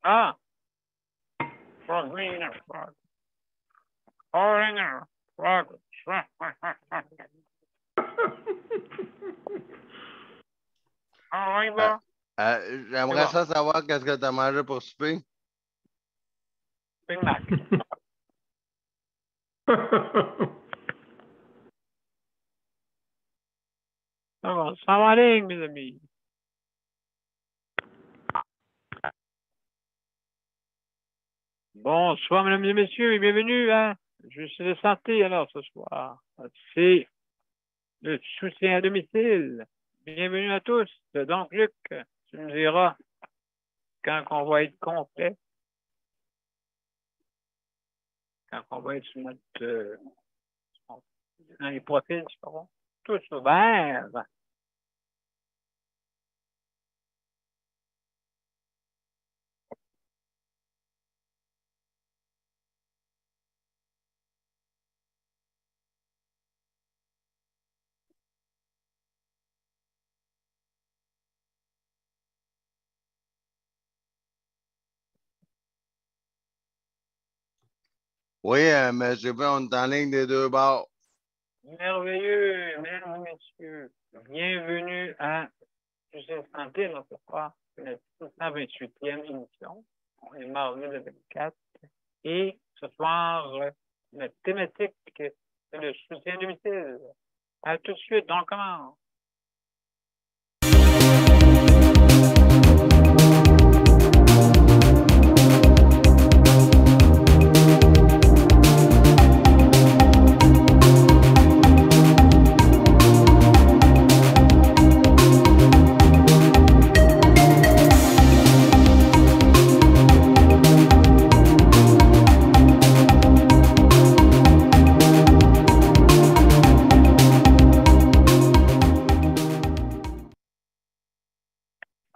Ah! Frogringer, frog. Oringer, frog. Ah, oui, bon. J'aimerais ça savoir qu'est-ce que tu as mangé pour souper. Big Mac. Ça va aller, mes amis. Bonsoir, mesdames et messieurs, et bienvenue à Je suis de santé, alors, ce soir. C'est le soutien à domicile. Bienvenue à tous. Donc, Luc, tu nous diras quand on va être complet. Quand on va être sur notre... dans les profils, je crois. Tous ouverts. Oui, monsieur B, on est en ligne des deux bords. Merveilleux, mesdames et messieurs. Bienvenue à Je suis de santé, là, ce soir. C'est notre 628e émission. On est mardi le 24. Et ce soir, notre thématique, c'est le soutien à domicile. À tout de suite, on commence.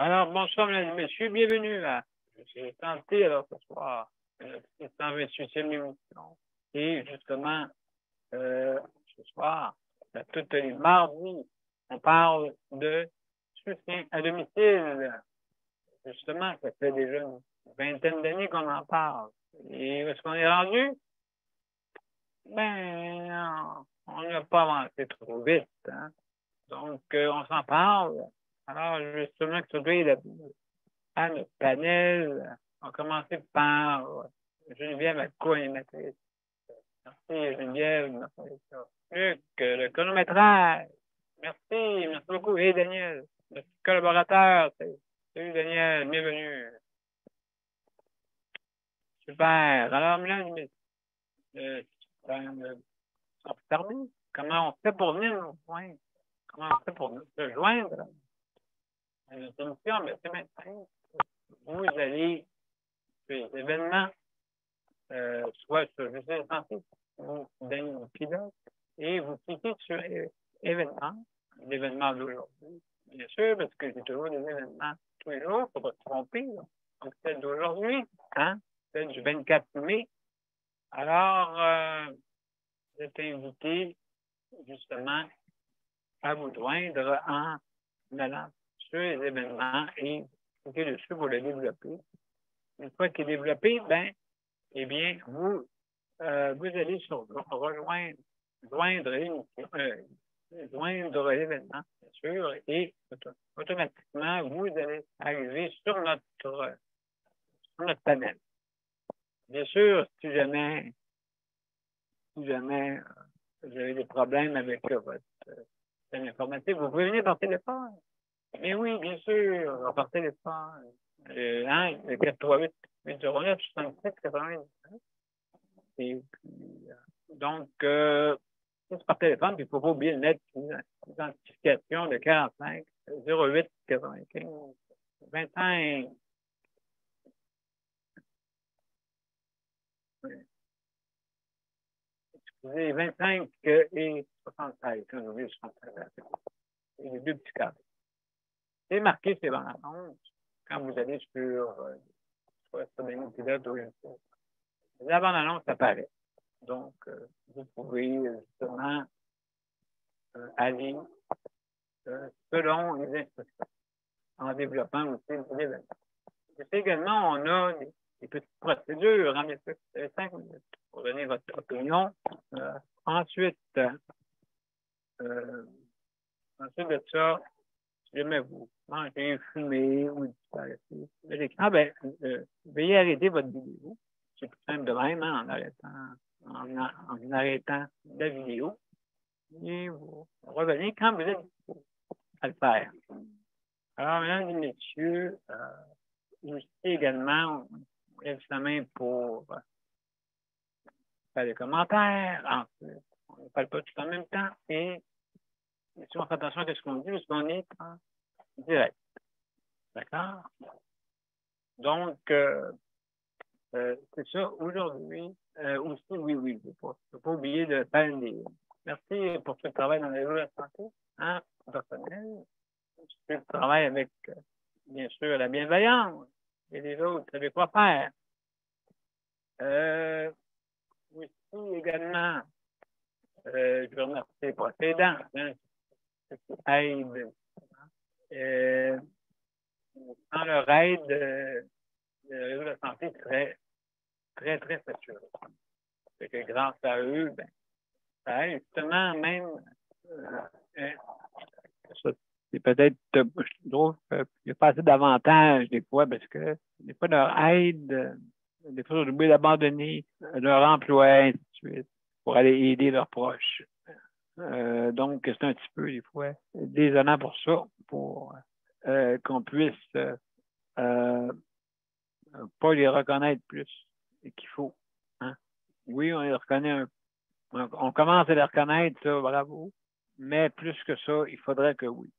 Alors, bonsoir, mesdames et messieurs, bienvenue à Je suis santé, alors, ce soir, notre 628e émission. Et justement, ce soir, tous les mardis, on parle de soutien à domicile. Justement, ça fait déjà une vingtaine d'années qu'on en parle. Et où est-ce qu'on est rendu? Ben, on n'a pas avancé trop vite. Hein? Donc, on s'en parle. Alors, justement, que tu à notre panel, on va commencer par Geneviève, la co-animatrice. Merci, Geneviève. Merci. Luc, le chronométrage. Merci beaucoup. Et Daniel, notre collaborateur. Salut, Daniel, bienvenue. Super. Alors, mesdames et messieurs, comment on fait pour venir nous joindre? Comment on fait pour nous joindre à notre émission? Ben, c'est maintenant. Vous allez sur les événements, soit sur Je suis santé ou dans le pilote, et vous cliquez sur événements, l'événement d'aujourd'hui. Bien sûr, parce que c'est toujours des événements tous les jours, il ne faut pas se tromper. Là. Donc, celle d'aujourd'hui, hein, celle du 24 mai. Alors, vous êtes invité justement à vous joindre en allant sur les événements et cliquer dessus pour le développer. Une fois qu'il est développé, ben, eh bien, vous allez sur joindre l'événement, bien sûr, et automatiquement, vous allez arriver sur notre panel. Bien sûr, si jamais vous avez des problèmes avec votre système informatique, vous pouvez venir par téléphone. Mais oui, bien sûr, par téléphone. Le 438 809 67 90. Et puis, donc, c'est par téléphone, puis il ne faut pas oublier de mettre l'identification de 45 08 95 25. Excusez, 25 et 76. J'ai oublié 76. Et les deux petits carrés. C'est marqué, c'est dans l'annonce, quand vous allez sur soit sur les pilotes ou la bande-annonce apparaît. Donc, vous pouvez justement aller selon les instructions en développant aussi l'événement. Je sais également, on a des petites procédures, hein, bien sûr, 5 minutes pour donner votre opinion. Ensuite, ensuite de ça, si jamais vous mangez, fumez ou disparaissez de l'écran, veuillez arrêter votre vidéo. C'est plus simple de même, hein, en arrêtant la vidéo. Et vous revenez quand vous êtes dispo à le faire. Alors, mesdames et messieurs, aussi également, on lève sa main pour faire des commentaires. Ensuite, on ne parle pas tout en même temps. Et si on fait attention à ce qu'on dit, parce qu'on est en direct. D'accord? Donc, c'est ça. Aujourd'hui, aussi, oui, je ne faut pas oublier de faire des... Merci pour ce travail dans les jours de la santé, hein, personnel. Je travaille avec, bien sûr, la bienveillance. Et les autres, vous savez quoi faire. Aussi, également, je veux remercier les procédants, hein, qui aident. Sans leur aide, le réseau de la santé serait très, très saturé. C'est que grâce à eux, ça aide justement même. C'est peut-être, je trouve qu'il n'y a pas assez d'avantages des fois parce que des fois leur aide, des fois ils sont obligés d'abandonner leur emploi, ainsi de suite, pour aller aider leurs proches. Donc, c'est un petit peu, des fois, désolant pour ça, pour qu'on puisse pas les reconnaître plus qu'il faut. Hein? Oui, on les reconnaît on commence à les reconnaître, ça, bravo. Mais plus que ça, il faudrait que oui.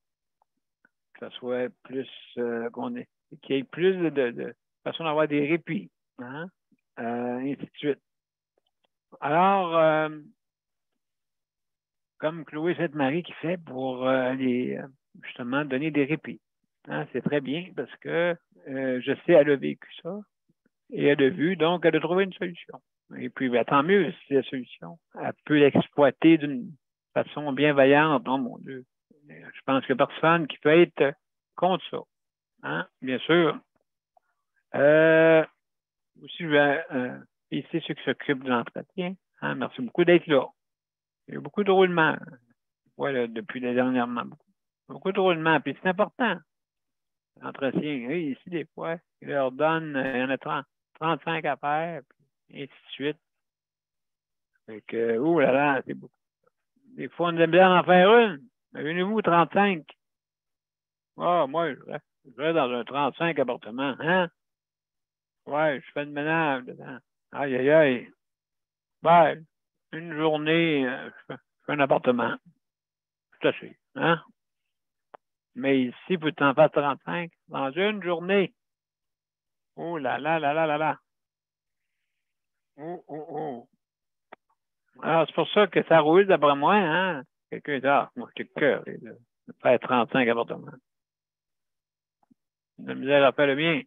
Que ce soit plus qu'il y ait plus de façon d'avoir des répits. Hein? Ainsi de suite. Alors, comme Chloé Sainte-Marie qui fait pour justement donner des répits. Hein? C'est très bien parce que je sais, elle a vécu ça et elle a vu, donc elle a trouvé une solution. Et puis, tant mieux si la solution. Elle peut l'exploiter d'une façon bienveillante. Oh mon Dieu. Je pense qu'il n'y a personne qui peut être contre ça. Hein? Bien sûr. Aussi, je vais féliciter ceux qui s'occupent de l'entretien. Hein? Merci beaucoup d'être là. Il y a beaucoup de roulements. Voilà, depuis les dernièrement. Beaucoup de roulements. Puis c'est important. L'entretien. Oui, ici, des fois, ils leur donnent, il y en a 35 à faire, puis ainsi de suite. Fait que, ouh là là, c'est beaucoup. Des fois, on aime bien en faire une. Imaginez-vous 35. Ah, moi, je vais dans un 35 appartement, hein? Ouais, je fais le ménage dedans. Aïe, aïe, aïe. Ben, une journée, je fais un appartement. Tout à fait, hein? Mais ici, il faut que tu en fasses 35 dans une journée. Oh là là là là là là. Oh, oh, oh. Alors, c'est pour ça que ça roule, d'après moi, hein? Quelqu'un dit, ah, moi, j'ai le cœur de faire 35 appartements. La misère à faire le mien.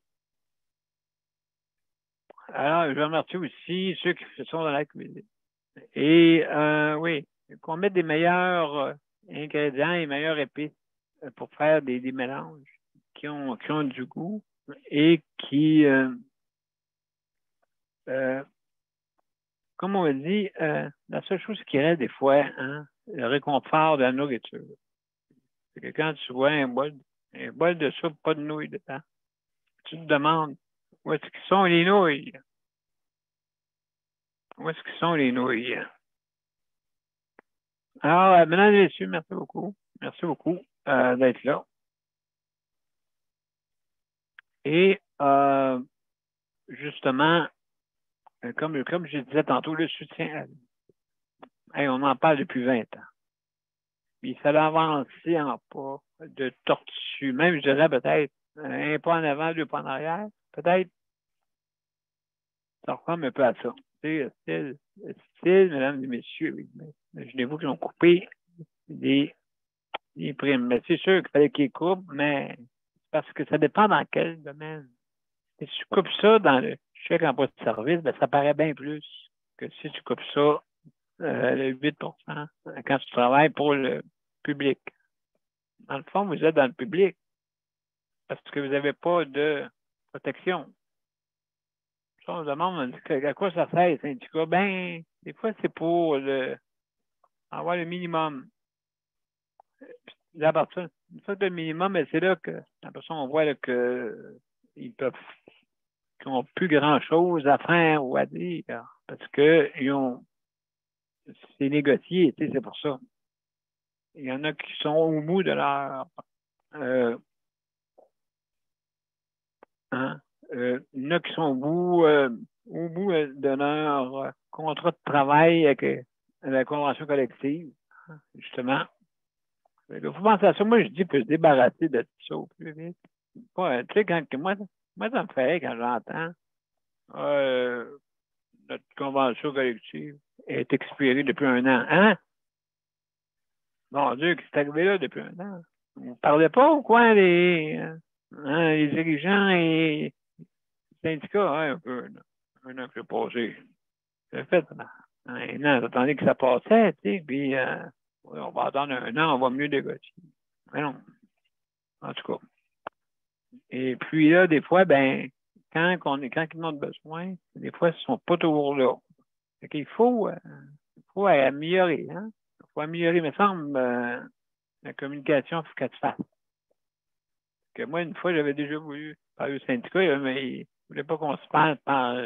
Alors, je remercie aussi ceux qui sont dans la cuisine. Et oui, qu'on mette des meilleurs ingrédients et meilleures épices pour faire des mélanges qui ont du goût et qui, comme on dit, la seule chose qui reste des fois, hein, le réconfort de la nourriture. C'est que quand tu vois un bol de soupe, pas de nouilles dedans, tu te demandes où est-ce qu'ils sont les nouilles? Où est-ce qu'ils sont les nouilles? Alors, mesdames et messieurs, merci beaucoup. Merci beaucoup d'être là. Et justement, comme je disais tantôt, le soutien, on en parle depuis 20 ans. Puis ça a avancé en pas de tortue. Même, je dirais peut-être un pas en avant, 2 pas en arrière. Peut-être, ça ressemble un peu à ça. Style, mesdames et messieurs, imaginez-vous qu'ils ont coupé des primes. Mais c'est sûr qu'il fallait qu'ils coupent, mais parce que ça dépend dans quel domaine. Si tu coupes ça dans le chèque emploi de service, ça paraît bien plus que si tu coupes ça le 8 quand tu travailles pour le public. Dans le fond, vous êtes dans le public parce que vous n'avez pas de protection. Ça, on se demande à quoi ça sert, les syndicats. Ben, des fois, c'est pour avoir le minimum. Là, une fois que le minimum, ben, c'est là que, après ça, on voit là, que ils n'ont plus grand-chose à faire ou à dire. Parce que c'est négocié, tu sais, c'est pour ça. Il y en a qui sont au bout de leur il y en a qui sont au bout de leur contrat de travail avec la convention collective, justement. Il faut penser à ça. Moi, je dis qu'il faut se débarrasser de tout ça au plus vite. Ouais, tu sais, moi, ça me fait quand j'entends notre convention collective est expirée depuis 1 an. Hein? Mon Dieu, qu'est-ce qui est arrivé là depuis 1 an? Vous ne parlez pas ou quoi, les dirigeants et les syndicats? Hein, un peu, là. 1 an que j'ai passé. J'ai fait 1 an, j'attendais que ça passait, tu sais, puis on va attendre 1 an, on va mieux négocier. Mais non. En tout cas. Et puis là, des fois, ben, quand ils en ont besoin, des fois, ils ne sont pas toujours là. Fait qu'il faut améliorer, hein? Il faut améliorer, il me semble, la communication, il faut qu'elle se fasse. Que moi, une fois, j'avais déjà voulu parler au syndicat, mais il ne voulait pas qu'on se parle par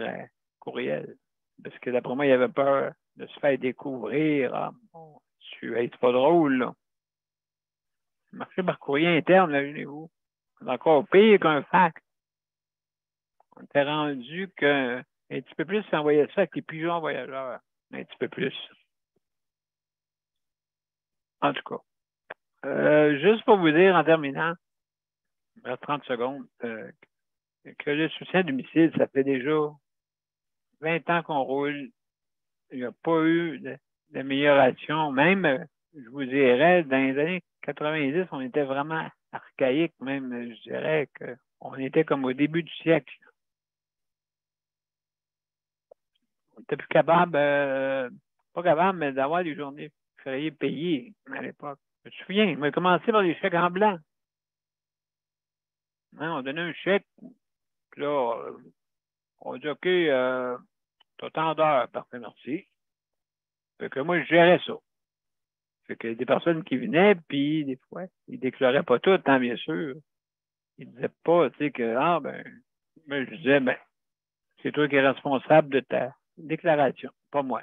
courriel. Parce que d'après moi, il avait peur de se faire découvrir. Ah, bon, c'est pas drôle, là. Marcher par courrier interne, imaginez-vous. C'est encore pire qu'un fax. On était rendu qu'un petit peu plus s'envoyait ça avec les pigeons voyageurs. Un petit peu plus. En tout cas. Juste pour vous dire, en terminant, 30 secondes, que le soutien à domicile, ça fait déjà 20 ans qu'on roule. Il n'y a pas eu d'amélioration. Même, je vous dirais, dans les années 90, on était vraiment archaïque. Même, je dirais qu'on était comme au début du siècle. On n'était plus capable, pas capable, mais d'avoir des journées fériées payées à l'époque. Je me souviens, on a commencé par les chèques en blanc. Hein, on donnait un chèque, puis là, on dit, OK, t'as tant d'heures, parfait, merci. Fait que moi, je gérais ça. Fait que des personnes qui venaient, puis des fois, ils déclaraient pas tout, hein, bien sûr. Ils disaient pas, tu sais, je disais, c'est toi qui es responsable de ta déclaration, pas moi.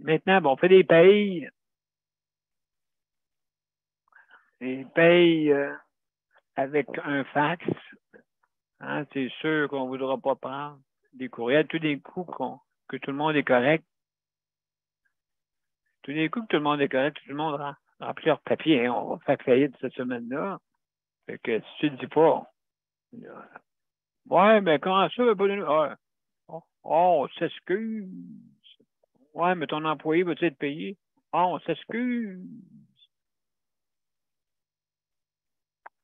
Maintenant, on fait des payes. Des payes avec un fax. Hein, c'est sûr qu'on ne voudra pas prendre des courriels. Tout d'un coup, que tout le monde est correct. Tout d'un coup, que tout le monde est correct, tout le monde remplit leur papier. Hein, on va faire faillite cette semaine-là. Fait que si tu ne le dis pas, ouais, mais comment ça, pas de... on s'excuse. Ouais, mais ton employé va-t-il être payé? On s'excuse.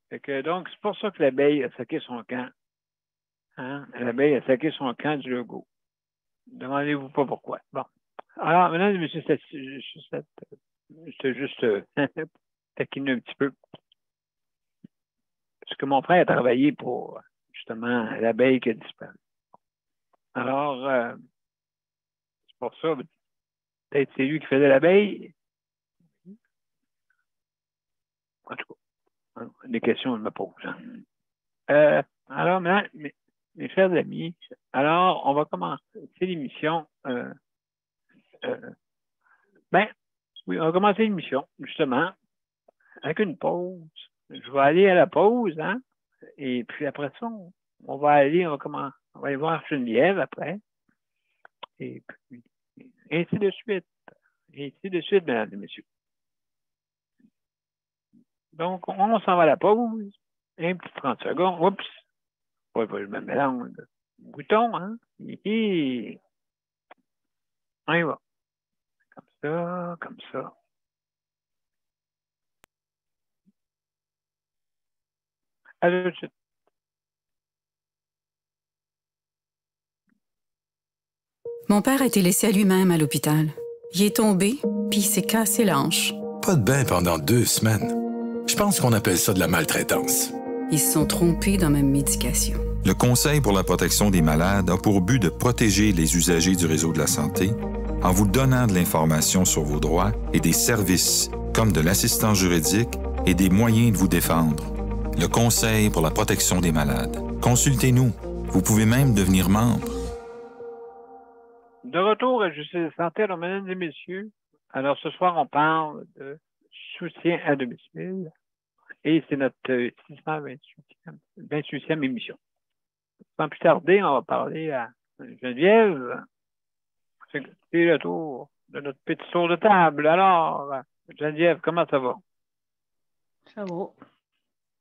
Fait que, donc, c'est pour ça que l'abeille a saqué son camp. Hein? L'abeille a saqué son camp du logo. Demandez-vous pas pourquoi. Bon. Alors, maintenant, M. C'était juste taquiner un petit peu. Parce que mon frère a travaillé pour, justement, l'abeille qui a disparu. Alors, c'est pour ça, peut-être c'est lui qui faisait l'abeille. En tout cas, des questions, je me pose. Hein. Alors, maintenant, mes chers amis, alors, on va commencer l'émission. Oui, on va commencer l'émission, justement, avec une pause. Je vais aller à la pause, hein? Et puis après ça, on va aller voir Geneviève après. Et puis, ainsi de suite. Ainsi de suite, mesdames et messieurs. Donc, on s'en va à la pause. Un petit 30 secondes. Oups! Je me mélange. Bouton, hein? Et on y va. Comme ça, comme ça. À tout de suite. Mon père a été laissé à lui-même à l'hôpital. Il est tombé, puis il s'est cassé la hanche. Pas de bain pendant 2 semaines. Je pense qu'on appelle ça de la maltraitance. Ils se sont trompés dans ma médication. Le Conseil pour la protection des malades a pour but de protéger les usagers du réseau de la santé en vous donnant de l'information sur vos droits et des services comme de l'assistance juridique et des moyens de vous défendre. Le Conseil pour la protection des malades. Consultez-nous. Vous pouvez même devenir membre. De retour à Justice Santé, alors mesdames et messieurs, alors ce soir on parle de soutien à domicile et c'est notre 628e émission. Sans plus tarder, on va parler à Geneviève. C'est le tour de notre petit tour de table. Alors, Geneviève, comment ça va? Ça va.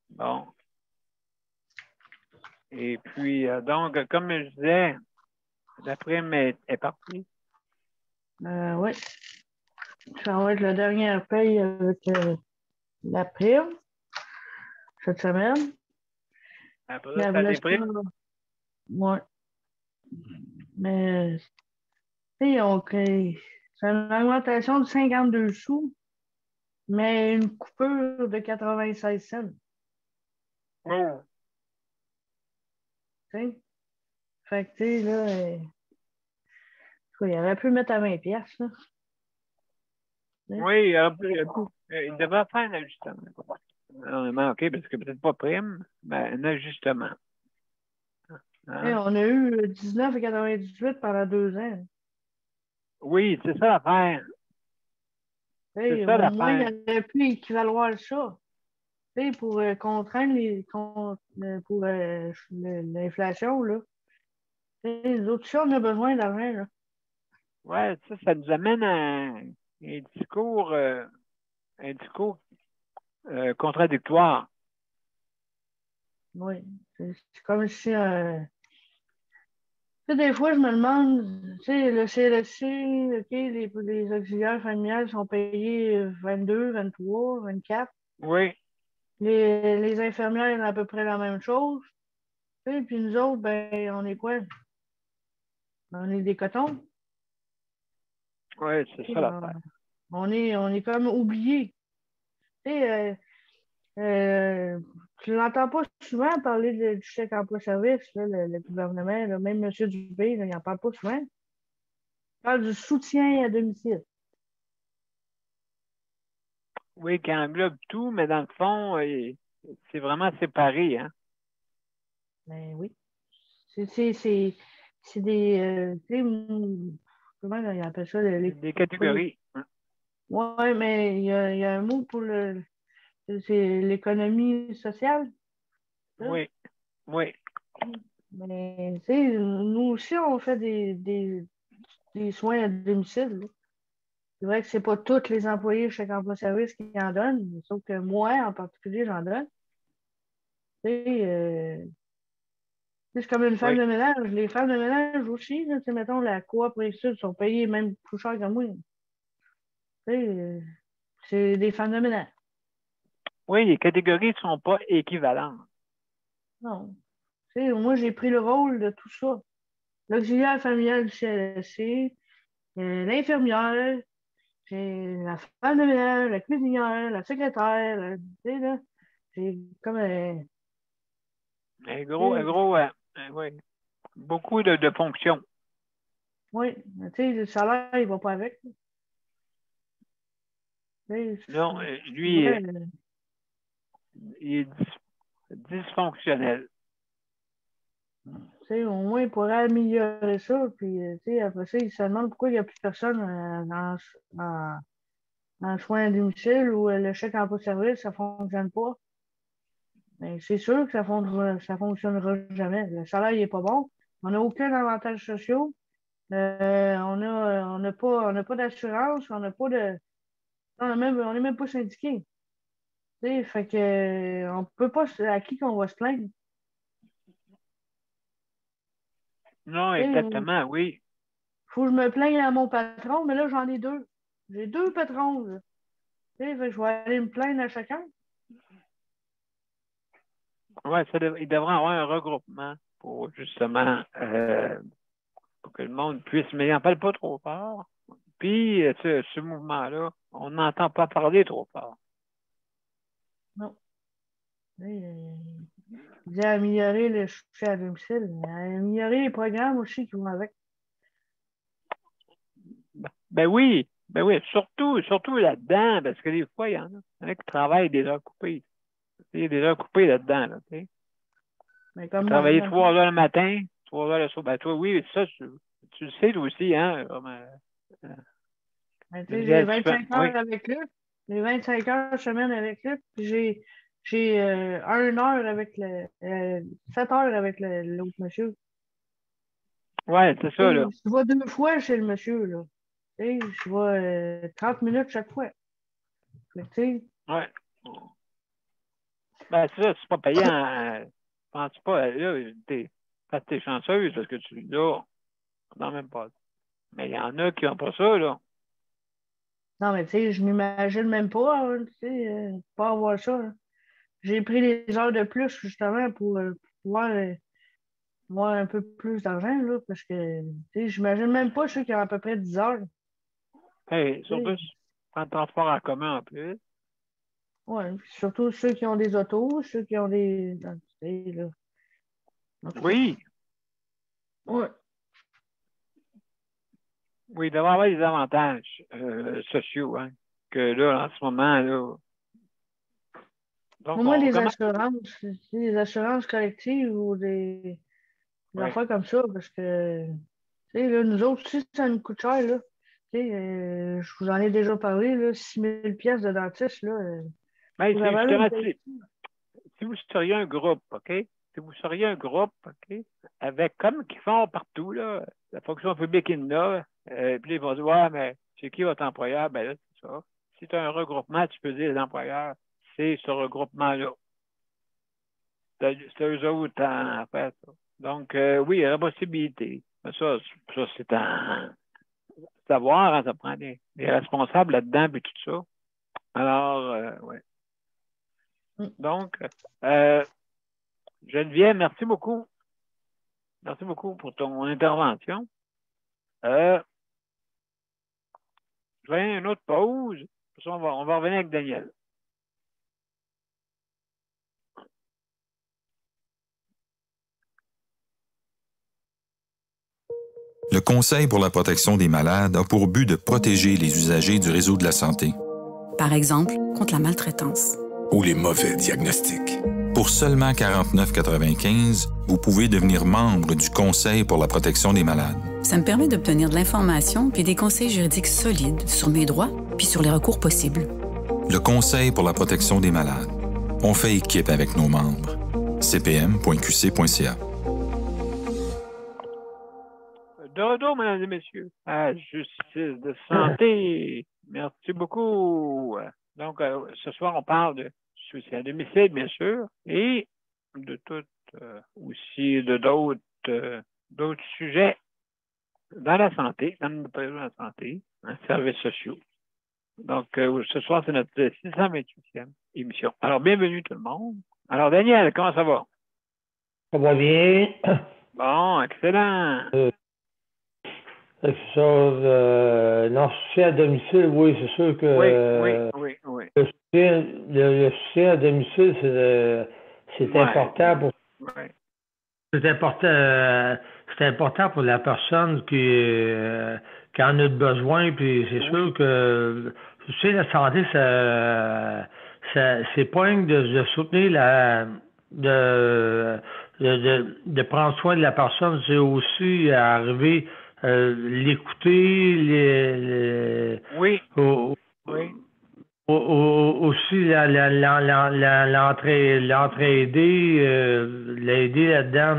Bon. Et puis, donc, comme je disais, la prime est partie. Oui. Ça va être la dernière paye avec la prime cette semaine. Après, ça déprime. Oui. Mais, tu sais, c'est une augmentation de 52 sous, mais une coupure de 96 cents. Oh. T'sais? Fait que, tu sais, là, il aurait pu mettre à 20 piastres, là. Oui, il devrait faire un ajustement. Normalement, OK, parce que peut-être pas prime, mais un ajustement. Hein? On a eu 19,98 pendant 2 ans. Oui, c'est ça l'affaire. C'est ça l'affaire. Au moins, il aurait pu équivaloir ça. Pour contraindre pour l'inflation, là. Les autres choses, on a besoin d'argent, là. Oui, ça nous amène à un discours contradictoire. Oui. C'est comme si des fois, je me demande, le CLSC, OK, les auxiliaires familiales sont payés 22, 23, 24. Oui. Les infirmières, à peu près la même chose. Puis nous autres, ben, on est quoi? On est des cotons. Oui, c'est ça l'affaire. On est comme oubliés. Tu l'entends pas souvent parler du chèque emploi-service, le gouvernement, là, même M. Dubé, il n'en parle pas souvent. Il parle du soutien à domicile. Oui, qui englobe tout, mais dans le fond, c'est vraiment séparé, hein? Ben oui. C'est des. Comment on appelle ça? Des catégories. Oui, mais il y a un mot pour c'est l'économie sociale. Là. Oui, oui. Mais, nous aussi, on fait des soins à domicile. Là. C'est vrai que c'est pas tous les employés de chaque emploi-service qui en donnent, sauf que moi, en particulier, j'en donne. C'est comme une femme de ménage. Les femmes de ménage aussi, là, mettons, la coop et Sud sont payées même plus cher que moi. C'est des femmes de ménage. Oui, les catégories ne sont pas équivalentes. Non. Moi, j'ai pris le rôle de tout ça. L'auxiliaire familial du CLSC, l'infirmière, la femme de ménage, la cuisinière, la secrétaire, là, c'est comme oui. Beaucoup de fonctions. Oui, le salaire, il ne va pas avec. Non, lui, il est dysfonctionnel. Au moins, il pourrait améliorer ça. Puis, après ça, il se demande pourquoi il n'y a plus personne en soins à domicile ou le chèque emploi-service, ça ne fonctionne pas. Mais c'est sûr que ça ne fonctionnera jamais. Le salaire n'est pas bon. On n'a aucun avantage social. On n'a pas d'assurance. On n'a pas de. On n'est même pas syndiqué. Fait que on peut pas. À qui qu'on va se plaindre? Non, exactement, oui. Faut que je me plaigne à mon patron, mais là, j'en ai deux. J'ai deux patrons. Là. Fait que je vais aller me plaindre à chacun. Oui, il devrait y avoir un regroupement pour justement pour que le monde puisse, mais il n'en parle pas trop fort. Puis, ce mouvement-là, on n'entend pas parler trop fort. Non. Il dit améliorer le succès à domicile. Améliorer les programmes aussi qui vont avec. Ben oui, surtout là-dedans, parce que des fois, il y en a qui travaillent des heures coupées. Il y a des heures coupées là-dedans, là, tu sais. Mais comme Travailler moi, 3 heures le matin, 3 heures le soir. Ben toi, oui, ça, tu le sais toi aussi, hein? ben, tu sais, j'ai 25 oui. heures avec Luc. J'ai 25 heures semaine avec Luc. Puis j'ai 1 heure avec 7 heures avec l'autre monsieur. Ouais, c'est ça, là. Je vais 2 fois chez le monsieur, là. Tu sais, je vais 30 minutes chaque fois. Fait que, tu sais, Ouais. Ben, c'est ça, c'est pas payant. Je pense pas, là, t'es chanceuse parce que là, non, même pas. Mais il y en a qui n'ont pas ça, là. non, mais tu sais, je m'imagine même pas, hein, tu sais, pas avoir ça, hein. J'ai pris les heures de plus, justement, pour pouvoir avoir un peu plus d'argent, là, parce que, tu sais, j'imagine même pas ceux qui ont à peu près 10 heures. Hey, Tu surtout, sais, prends le transport en commun en plus. ouais, puis surtout ceux qui ont des autos, ceux qui ont des. Tu sais, là. En tout cas, Oui, ouais. oui, il devrait y avoir des avantages sociaux, hein, que là, en ce moment, là. Donc, Au moins on des commence. assurances, tu sais, des assurances collectives ou des Oui. affaires comme ça, parce que, tu sais, là, nous autres aussi, ça nous coûte cher, là. Tu sais, je vous en ai déjà parlé, là, 6 000 pièces de dentiste, là. Mais Vous c'est avez justement, là, si vous seriez un groupe, OK? Si vous seriez un groupe, OK? Avec, comme qu'ils font partout, là, la fonction publique est là, puis ils vont dire, ouais, mais c'est qui votre employeur? Ben là, c'est ça. Si tu as un regroupement, tu peux dire l'employeur, c'est ce regroupement-là. C'est eux autres en fait, ça. Donc, oui, il y a la possibilité. Mais ça c'est à savoir, hein, ça prend des responsables là-dedans, puis tout ça. Alors, oui. Mm. Donc, euh, Geneviève, merci beaucoup. Merci beaucoup pour ton intervention. Je vais à une autre pause. Puis ça, on va revenir avec Daniel. Le Conseil pour la protection des malades a pour but de protéger les usagers du réseau de la santé. Par exemple, contre la maltraitance. Ou les mauvais diagnostics. Pour seulement 49,95, vous pouvez devenir membre du Conseil pour la protection des malades. Ça me permet d'obtenir de l'information puis des conseils juridiques solides sur mes droits puis sur les recours possibles. Le Conseil pour la protection des malades. On fait équipe avec nos membres. cpm.qc.ca. De retour, mesdames et messieurs, à Justice de santé. Merci beaucoup. Donc, ce soir, on parle de suicide à domicile, bien sûr, et de tout aussi de d'autres sujets dans la santé, dans la santé, en services sociaux. Donc, ce soir, c'est notre 628e émission. Alors, bienvenue tout le monde. Alors, Daniel, comment ça va? Ça va bien. Bon, excellent. Quelque chose. Non, soutien à domicile, oui, c'est sûr que. Oui. Le soutien à domicile, c'est Ouais. important pour. Ouais. C'est important pour la personne qui en a besoin, puis c'est sûr que le soutien à la santé, c'est pas rien que de soutenir de prendre soin de la personne, c'est aussi arriver l'écouter, Oui. aussi l'entraider, l'aider là-dedans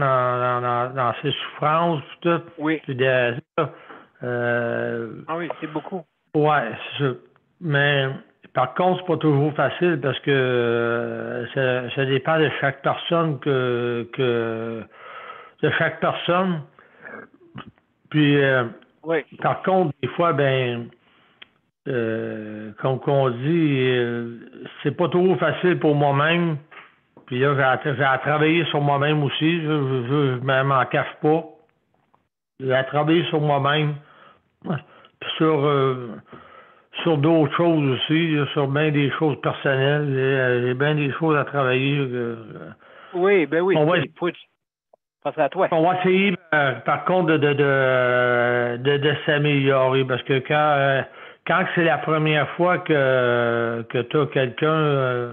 dans ses souffrances, tout. Oui. Puis Ah oui, c'est beaucoup. Ouais, c'est ça. Mais par contre, c'est pas toujours facile parce que ça dépend de chaque personne de chaque personne. Puis Oui. par contre, des fois, comme on dit, c'est pas trop facile pour moi-même. Puis là, j'ai à travailler sur moi-même aussi. Je m'en cache pas. J'ai à travailler sur moi-même. Puis sur d'autres choses aussi, sur bien des choses personnelles. J'ai bien des choses à travailler Oui, ben oui. On va, Face à toi. on va essayer, par contre, de s'améliorer parce que quand c'est la première fois que tu as quelqu'un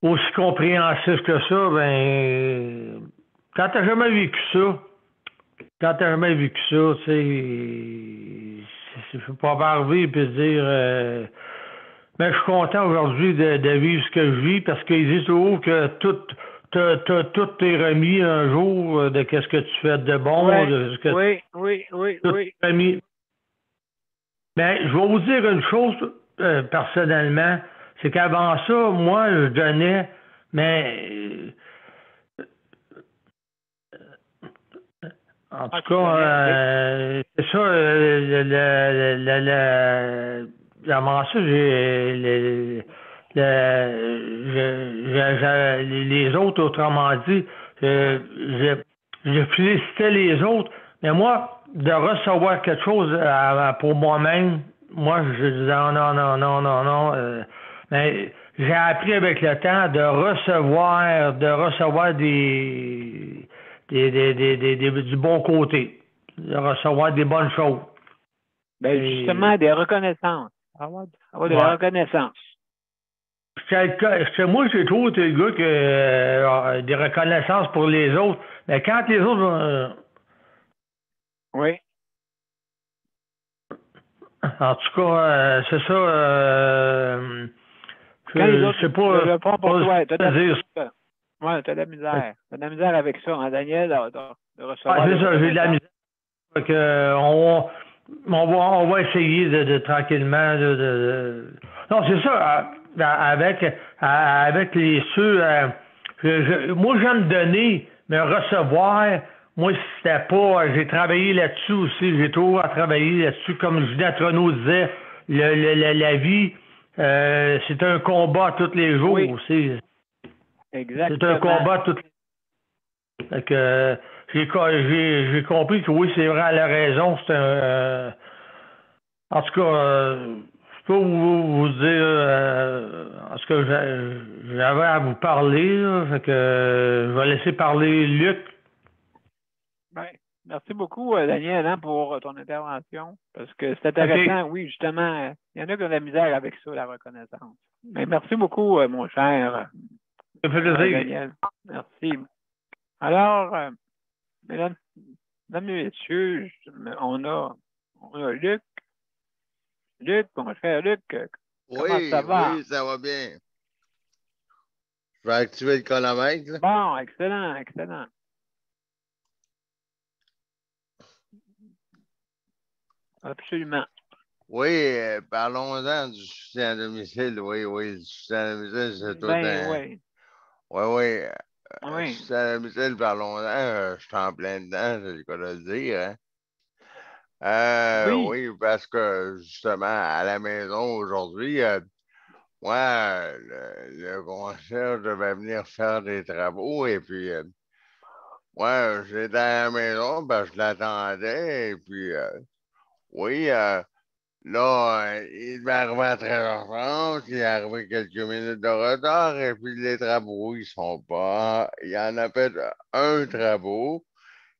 aussi compréhensif que ça, ben, quand tu n'as jamais vécu ça, tu sais, je peux pas arriver et puis dire, mais je suis content aujourd'hui de vivre ce que je vis parce qu'ils disent toujours que tout t'est remis un jour de qu'est-ce que tu fais de bon, Ouais, de ce que oui. tout est remis. Mais je vais vous dire une chose personnellement, c'est qu'avant ça, moi, je donnais, mais en tout cas, c'est ça, avant ça, les autres, autrement dit, je félicitais les autres, mais moi, de recevoir quelque chose pour moi-même, moi, je disais non. Mais j'ai appris avec le temps de recevoir du bon côté, de recevoir des bonnes choses. Ben, justement, des reconnaissances. Avoir de la reconnaissance. Moi, j'ai toujours été le gars que des reconnaissances pour les autres. Mais quand les autres... oui. En tout cas, c'est ça. Quand les autres je sais pas. le font pour toi, t'as de dire. de la misère. T'as de la misère avec ça, hein, Daniel, de recevoir. C'est ça, j'ai de la misère. Donc, on va essayer de tranquillement Non, c'est ça. Avec les ceux. Moi, j'aime donner, mais recevoir. Moi, c'était pas. J'ai travaillé là-dessus aussi. J'ai toujours travaillé là-dessus. Comme Julien Troneau disait, la vie, c'est un combat tous les jours aussi. Exactement. C'est un combat tous les jours. Fait que, j'ai compris que oui, c'est vrai, elle a raison. C'est un. En tout cas, je peux vous dire. En tout cas, j'avais à vous parler. Là, fait que je vais laisser parler Luc. Ben, merci beaucoup, Daniel, hein, pour ton intervention. Parce que c'est intéressant, oui, justement. Il y en a qui ont de la misère avec ça, la reconnaissance. Mais merci beaucoup, mon cher. Ça fait plaisir. Daniel. Merci. Alors, mesdames et messieurs, on a Luc. Luc, mon cher Luc, comment ça va? Oui, ça va bien. Je vais activer le chronomètre. Là. Bon, excellent. Absolument. Oui, parlons-en du soutien à domicile. Oui, le soutien à domicile, c'est tout Oui. Oui. Oui. Soutien à domicile, parlons-en. Je suis en plein dedans, c'est le cas de le dire. Hein? Oui, parce que justement, à la maison aujourd'hui, moi, le concierge devait venir faire des travaux et puis moi, j'étais à la maison, ben, je l'attendais et puis oui, là, il devait arriver à 13h30, il est arrivé quelques minutes de retard et puis les travaux, ils sont pas. Il y en a peut-être un travaux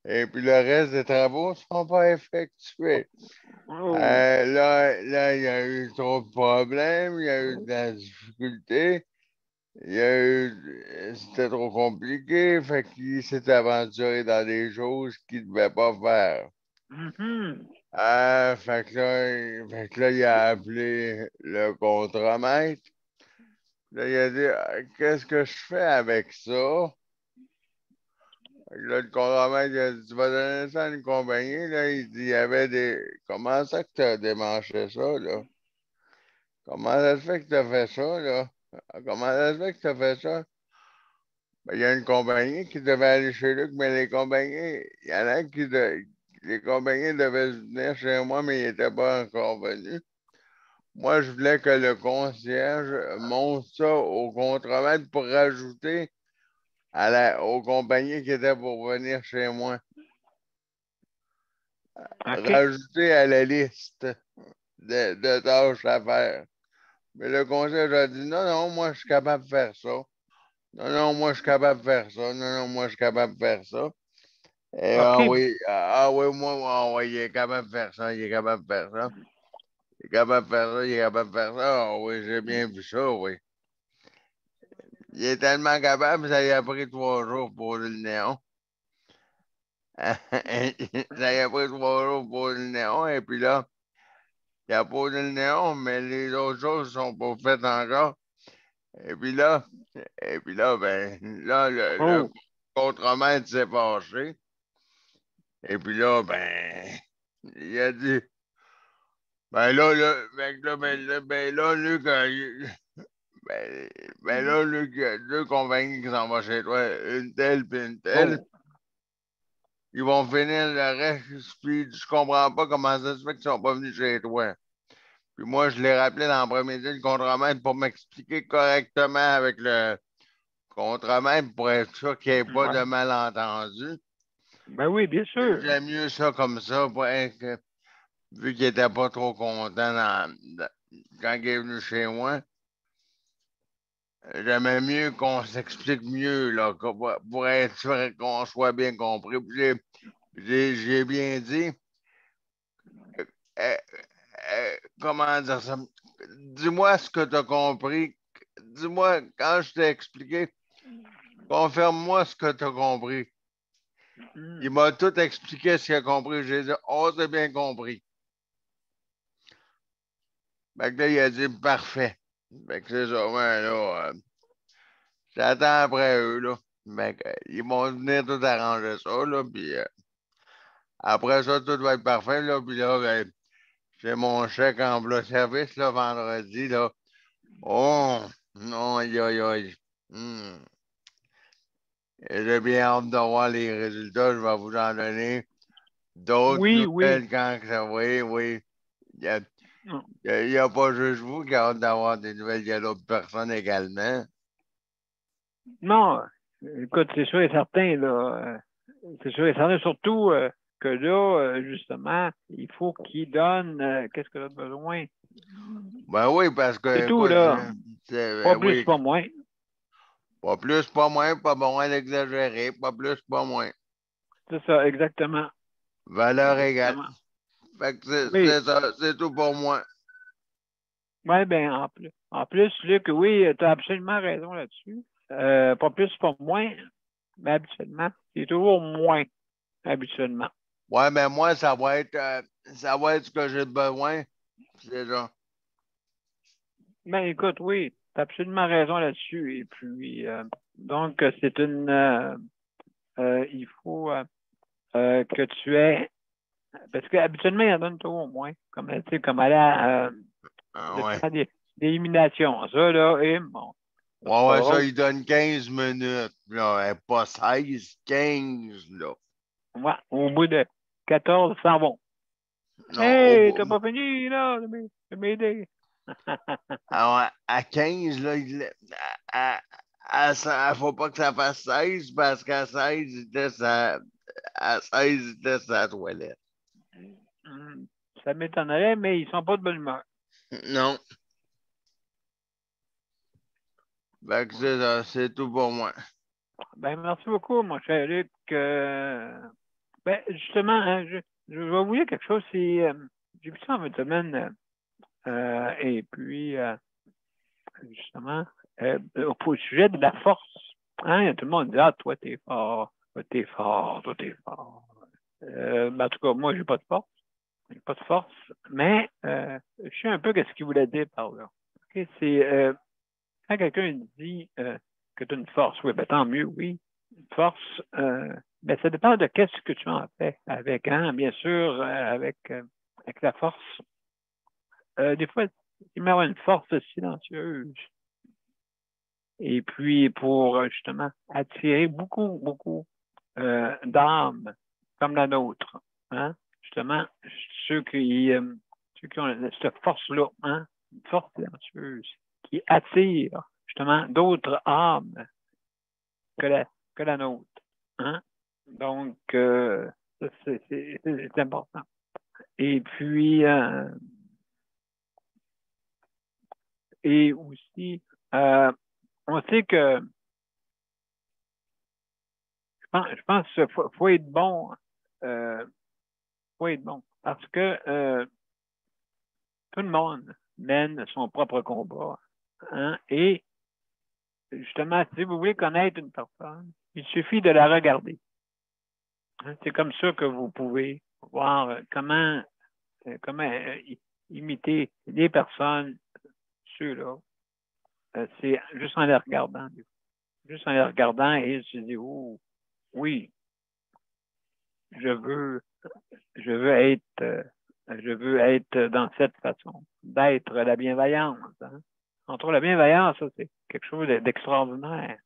et puis le reste des travaux ne sont pas effectués. Là, il y a eu trop de problèmes, il y a eu de la difficulté, c'était trop compliqué, fait qu'il s'est aventuré dans des choses qu'il ne devait pas faire. Fait que là, il a appelé le contremaître. Là, il a dit, qu'est-ce que je fais avec ça? Là, le contremaître, il a dit, tu vas donner ça à une compagnie. Là, il dit, il y avait des... Comment ça que tu as démanché ça, là? Comment ça se fait que tu as fait ça, là? Comment ça se fait que tu as fait ça? Ben, il y a une compagnie qui devait aller chez Luc, mais les compagnies, il y en a qui... Les compagnies devaient venir chez moi, mais ils n'étaient pas encore venus. Moi, je voulais que le concierge monte ça au contremaître pour rajouter aux compagnies qui étaient pour venir chez moi. Rajouter à la liste de tâches à faire. Mais le concierge a dit non, moi, je suis capable de faire ça. Non, non, moi, je suis capable de faire ça. Non, non, moi, je suis capable de faire ça. Et, OK. oui, moi, il est capable de faire ça. Il est capable de faire ça. Il est capable de faire ça. Il est capable de faire ça. Ah oui, j'ai bien vu ça, oui. Il est tellement capable, ça lui a pris 3 jours pour poser le néon. Ça lui a pris 3 jours pour poser le néon. Et puis là, il a posé le néon, mais les autres choses ne sont pas faites encore. Et puis là, ben, là, le Oh, contremaître s'est fâché. Et puis là, ben, il a dit, ben là, Luc, là, Luc, il y a 2 compagnies qui s'en vont chez toi, une telle puis une telle. oh. Ils vont finir le reste, puis je comprends pas comment ça se fait qu'ils sont pas venus chez toi. Puis moi, je l'ai rappelé dans l'après-midi, le contremaître, pour m'expliquer correctement avec le contremaître pour être sûr qu'il n'y ait pas Ouais. de malentendu. Ben oui, bien sûr. J'aime mieux ça comme ça, pour être vu qu'il n'était pas trop content quand il est venu chez moi. J'aimais mieux qu'on s'explique mieux, là, pour être sûr qu'on soit bien compris. Puis j'ai bien dit, euh, comment dire ça? Dis-moi ce que tu as compris. Dis-moi, quand je t'ai expliqué, confirme-moi ce que tu as compris. Il m'a tout expliqué ce qu'il a compris. J'ai dit, oh, c'est bien compris. Fait que là, il a dit, parfait. Fait que c'est ça, ouais, là, j'attends après eux, là. Fait que, ils vont venir tout arranger ça, là, puis après ça, tout va être parfait, là, puis là, ben, j'ai mon chèque en bloc service, là, vendredi, là. Oh, non, aïe, aïe, aïe. Et j'ai bien hâte de voir les résultats. Je vais vous en donner d'autres Oui, oui. nouvelles quand que ça. Oui, oui. Il y a pas juste vous qui a hâte d'avoir des nouvelles. Il y a d'autres personnes également. Non, écoute, c'est sûr et certain, là. C'est sûr et certain, surtout que là, justement, il faut qu'il donne qu'est-ce que tu as besoin. Ben oui, parce C'est que, tout, écoute, là. Pas plus, oui, pas moins. pas plus, pas moins, pas moins d'exagérer, pas plus, pas moins. C'est ça, exactement. Valeur égale. Exactement. Fait que Oui. c'est ça, c'est tout pour moi. Oui, bien, en plus, Luc, oui, tu as absolument raison là-dessus. Pas plus, pas moins, mais habituellement, c'est toujours moins, habituellement. Ouais, mais moi, ça va être ce que j'ai besoin. C'est ça. Ben, écoute, oui, tu as absolument raison là-dessus. Et puis, donc, c'est une. Il faut que tu aies. Parce qu'habituellement, il en donne toujours au moins. Comme, tu sais, comme à la. Ah ouais. D'élimination. Ça, là, et bon. C'est Ouais, pas ouais, ça, drôle. il donne 15 minutes. Là, pas 16, 15, là. Ouais, au bout de 14, ça va. Non, Hey, t'as pas fini, là, de m'aider. à 15, là, faut pas que ça fasse 16 parce qu'à 16, à 16, il était sa toilette. Ça m'étonnerait, mais ils sont pas de bonne humeur. Non. Fait que c'est ça, c'est tout pour moi. Ben, merci beaucoup, mon cher Luc. Ben, justement, hein, je vais vous dire quelque chose. J'ai vu ça en fin de semaine. Et puis, justement, au sujet de la force. Hein, tout le monde dit, ah, toi, t'es fort, toi, t'es fort, toi, t'es fort. Ben, en tout cas, moi, j'ai pas de force. J'ai pas de force. Mais, je sais un peu ce qu'il voulait dire par là. OK, c'est quand quelqu'un dit que tu as une force, oui, ben tant mieux, oui. Une force, ben ça dépend de qu'est-ce que tu en fais avec, hein, bien sûr, avec la force. Des fois, il met une force silencieuse. Et puis, pour justement attirer beaucoup, beaucoup d'âmes comme la nôtre, hein, justement, ceux qui ont cette force-là, hein, une force silencieuse qui attire justement d'autres âmes que la nôtre. Hein? Donc, ça, c'est important. Et puis, et aussi, on sait que je pense qu'il faut être bon. Faut être bon. Parce que tout le monde mène son propre combat. Hein? Et justement, si vous voulez connaître une personne, il suffit de la regarder. Hein? C'est comme ça que vous pouvez voir comment imiter les personnes, ceux-là. C'est juste en les regardant. Juste en les regardant et se dire, oh, oui, je veux être dans cette façon, d'être la bienveillance. Hein? Entre la bienveillance, ça, c'est quelque chose d'extraordinaire.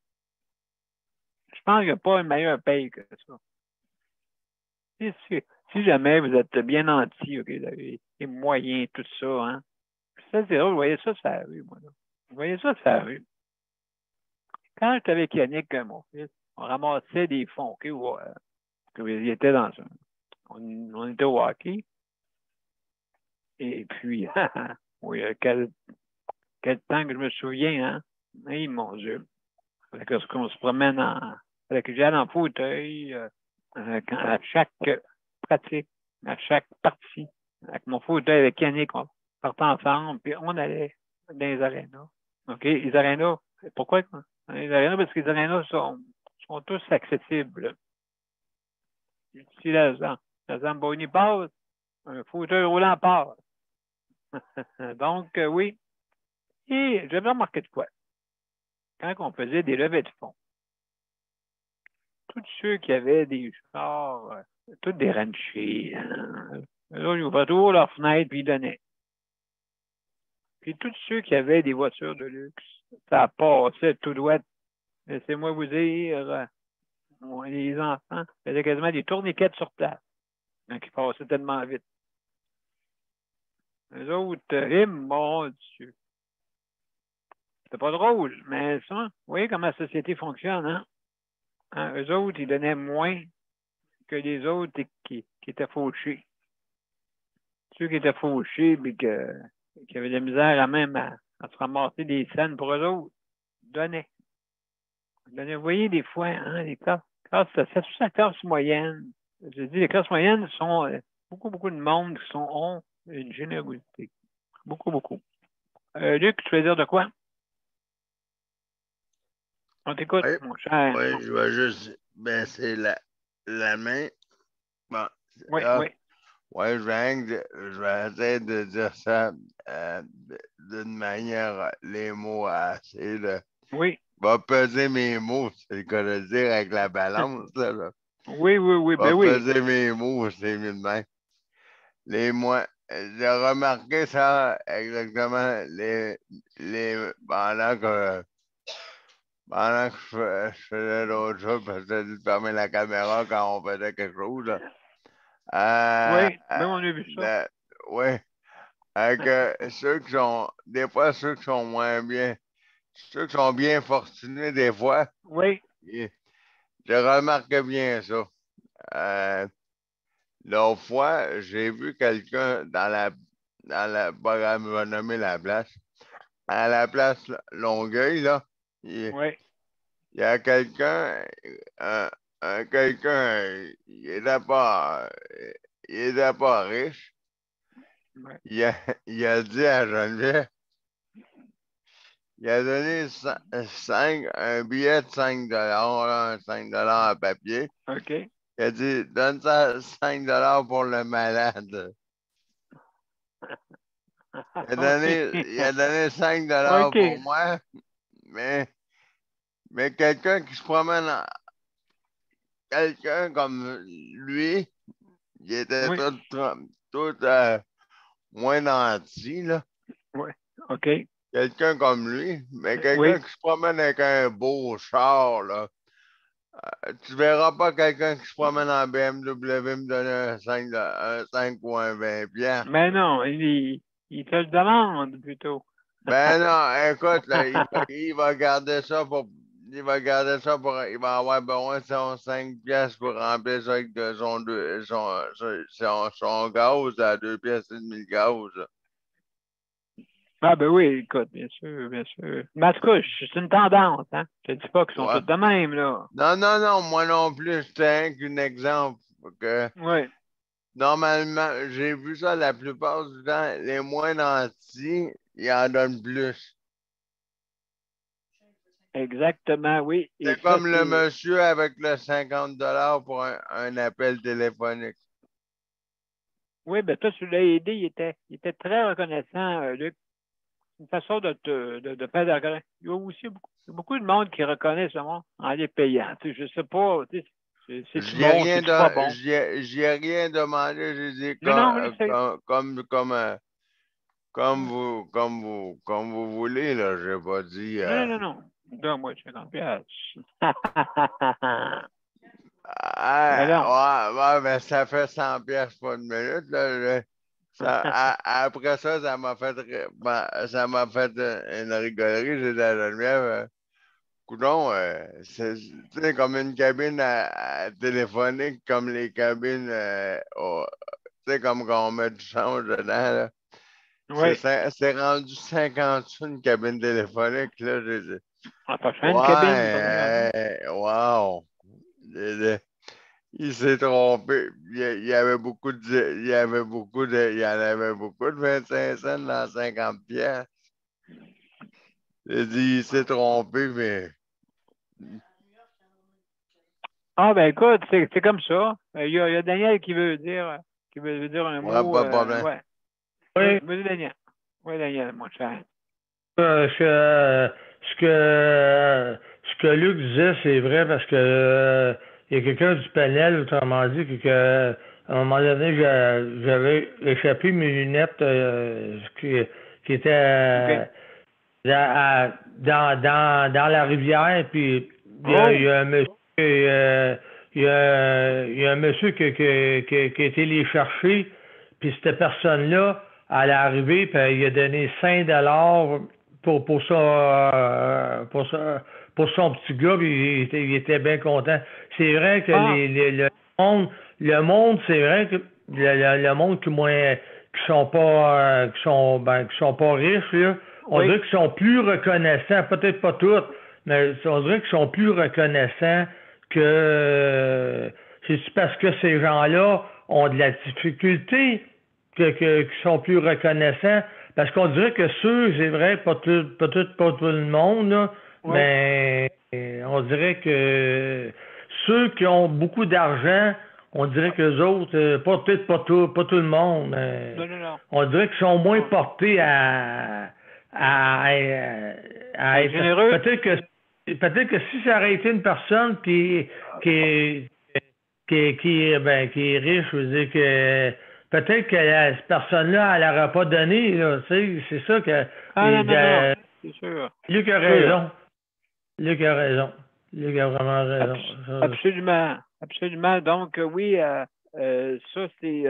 Je pense qu'il n'y a pas une meilleure paye que ça. Si jamais vous êtes bien nanti, OK, vous avez les moyens, tout ça, hein. Ça, c'est drôle, vous voyez ça sur la rue, moi, là. Vous voyez ça sur la rue. Quand j'étais avec Yannick, mon fils, on ramassait des fonds, OK, il était dans un. On était au hockey. Et puis, oui, quel temps que je me souviens, hein? Hey, mon Dieu. Qu'on se promène que j'allais en fauteuil à chaque pratique, à chaque partie. Avec mon fauteuil avec Yannick, on partait ensemble, puis on allait dans les arénas. OK? Les arénas, pourquoi? Les arénas, parce que les arénas sont tous accessibles. Si la Zamboni passe, un fauteuil roulant passe. Donc, oui. Et j'avais remarqué de quoi? Quand on faisait des levées de fonds, tous ceux qui avaient des chars, tous des ranchers, eux autres, ils ouvraient toujours leurs fenêtres puis ils donnaient. Puis tous ceux qui avaient des voitures de luxe, ça passait tout droit. Laissez-moi vous dire, les enfants faisaient quasiment des tourniquets sur place. Donc, ils passaient tellement vite. Les autres, mon Dieu. C'était pas drôle, mais ça, vous voyez comment la société fonctionne, hein? Eux autres, ils donnaient moins que les autres qui étaient fauchés. Ceux qui étaient fauchés et qui avaient de la misère à se ramasser des scènes pour eux autres, donnaient. Vous voyez, des fois, hein, les classes, c'est la classe moyenne. Je dis, les classes moyennes sont beaucoup de monde qui ont une générosité. Beaucoup. Luc, tu veux dire de quoi? On t'écoute, Oui, mon cher. oui, je vais juste baisser la main. Bon, Oui, là, oui. ouais, je vais essayer de dire ça d'une manière, les mots assez. Là. Oui. Je vais peser mes mots, c'est le cas de dire avec la balance. Là. Oui, Je ben vais oui. peser mes mots, c'est mieux de même. Les mois, j'ai remarqué ça exactement pendant que je faisais l'autre chose, parce que j'ai dû fermer la caméra quand on faisait quelque chose. Là. Oui, ben on a vu ça. Oui. Avec des fois, ceux qui sont moins bien, ceux qui sont bien fortunés, des fois, oui. Je remarque bien ça. L'autre fois, j'ai vu quelqu'un dans la programme, je vais nommer la place. À la place Longueuil, là, il y a quelqu'un, il était pas riche. Ouais. Il a dit à Geneviève, il a donné un billet de 5 $, 5 $ à papier. OK. Il a dit, donne ça 5 $ pour le malade. Il a donné 5 $ pour moi, mais quelqu'un qui se promène, quelqu'un comme lui, il était tout moins nanti, là. Oui, OK. Quelqu'un comme lui, mais quelqu'un qui se promène avec un beau char, là. Tu verras pas quelqu'un qui se promène en BMW me donner un 5 ou un 20 $. Mais non, il te le demande plutôt. Ben non, écoute, là, il va garder ça pour. Il va avoir besoin de son 5 piastres pour remplir ça avec son gaz à 2 piastres et demi le gaz. Ah ben oui, écoute, bien sûr, bien sûr. Mais en tout cas, c'est une tendance, hein. Je te dis pas qu'ils sont Ouais. tous de même, là. Non, moi non plus, c'était qu'un exemple. Que Oui, normalement, j'ai vu ça la plupart du temps, les moins nantis, ils en donnent plus. exactement, oui. Et C'est ça, comme le c'est... monsieur avec le 50 $ pour un appel téléphonique. Oui, ben toi, tu l'as aidé, il était très reconnaissant, Luc. C'est une façon de faire de la... Il y a aussi beaucoup de monde qui reconnaît ce monde en les payant. Tu sais, je sais pas, tu sais, c'est-tu J'y ai bon, rien c'est-tu pas de, bon? j'y ai rien demandé, j'ai dit Non, non, je sais. comme vous voulez, là. J'ai pas dit. Non, non, non, non. Donne-moi 50 piastres. Ben non. Ouais, mais ça fait 100 pièces pas une minute, là. Après ça, ça m'a fait une rigolerie. J'ai dit à Geneviève, coudonc, tu sais, comme une cabine téléphonique, comme les cabines, tu sais, comme quand on met du change dedans, là. Oui. C'est rendu 50 une cabine téléphonique, là. J'ai dit, On va faire une cabine, pas grave. ouais, wow. Il s'est trompé. Il y avait beaucoup il y en avait beaucoup de 25 cents dans 50 pièces. J'ai dit, il s'est trompé, mais Ah, ben écoute, c'est comme ça. Il y a Daniel qui veut dire un ouais, mot. pas de problème. Ouais. Oui. Vas-y, Daniel. Oui, Daniel, mon cher. Ce que Luc disait, c'est vrai parce que il y a quelqu'un du panel, autrement dit, à un moment donné, j'avais échappé mes lunettes qui étaient OK. dans la rivière, puis il y Oh! a un monsieur, il y a un monsieur qui a été les chercher, puis cette personne-là, elle est arrivée, puis il a donné 5 $ pour ça, pour son petit gars, puis il était bien content. C'est vrai que Ah! le monde, c'est vrai que le monde qui sont pas qui sont pas riches, là, on Oui. dirait qu'ils sont plus reconnaissants, peut-être pas tous, mais on dirait qu'ils sont plus reconnaissants que c'est parce que ces gens-là ont de la difficulté qu'ils sont plus reconnaissants. Parce qu'on dirait que ceux, c'est vrai, pas tout le monde, là, Oui. mais on dirait que ceux qui ont beaucoup d'argent, on dirait que les autres, peut-être pas tout le monde, mais Non, non, non. on dirait qu'ils sont moins Non. portés à être. Généreux? Peut-être que si ça aurait été une personne qui est qui est riche, je veux dire que peut-être que cette personne-là, elle n'aurait pas donné, là, tu sais, c'est ça que Ah, non, non, non. C'est sûr. Luc a C'est sûr. raison. Luc a raison. Luc a vraiment raison. Absolument. Absolument. Donc, oui, ça, c'est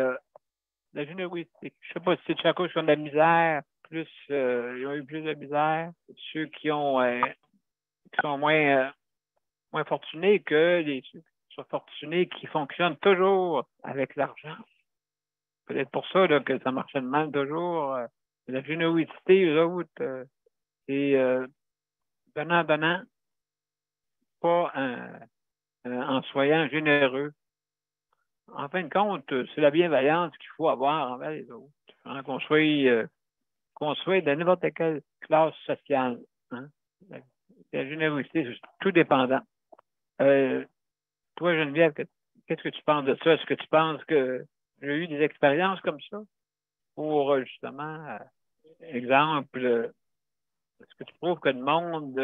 la générosité. Je sais pas si c'est chaque chose qui ont de la misère, plus, ils ont eu plus de misère. Ceux qui sont moins fortunés que ceux qui sont fortunés, qui fonctionnent toujours avec l'argent. Peut-être pour ça là, que ça marchait de mal toujours. La générosité, eux autres, c'est donnant, donnant, pas en soyant généreux. En fin de compte, c'est la bienveillance qu'il faut avoir envers les autres. Hein, qu'on soit de n'importe quelle classe sociale. Hein. La générosité, c'est tout dépendant. Toi, Geneviève, qu'est-ce que tu penses de ça? Est-ce que tu penses que j'ai eu des expériences comme ça pour justement, exemple, est-ce que tu trouves que le monde,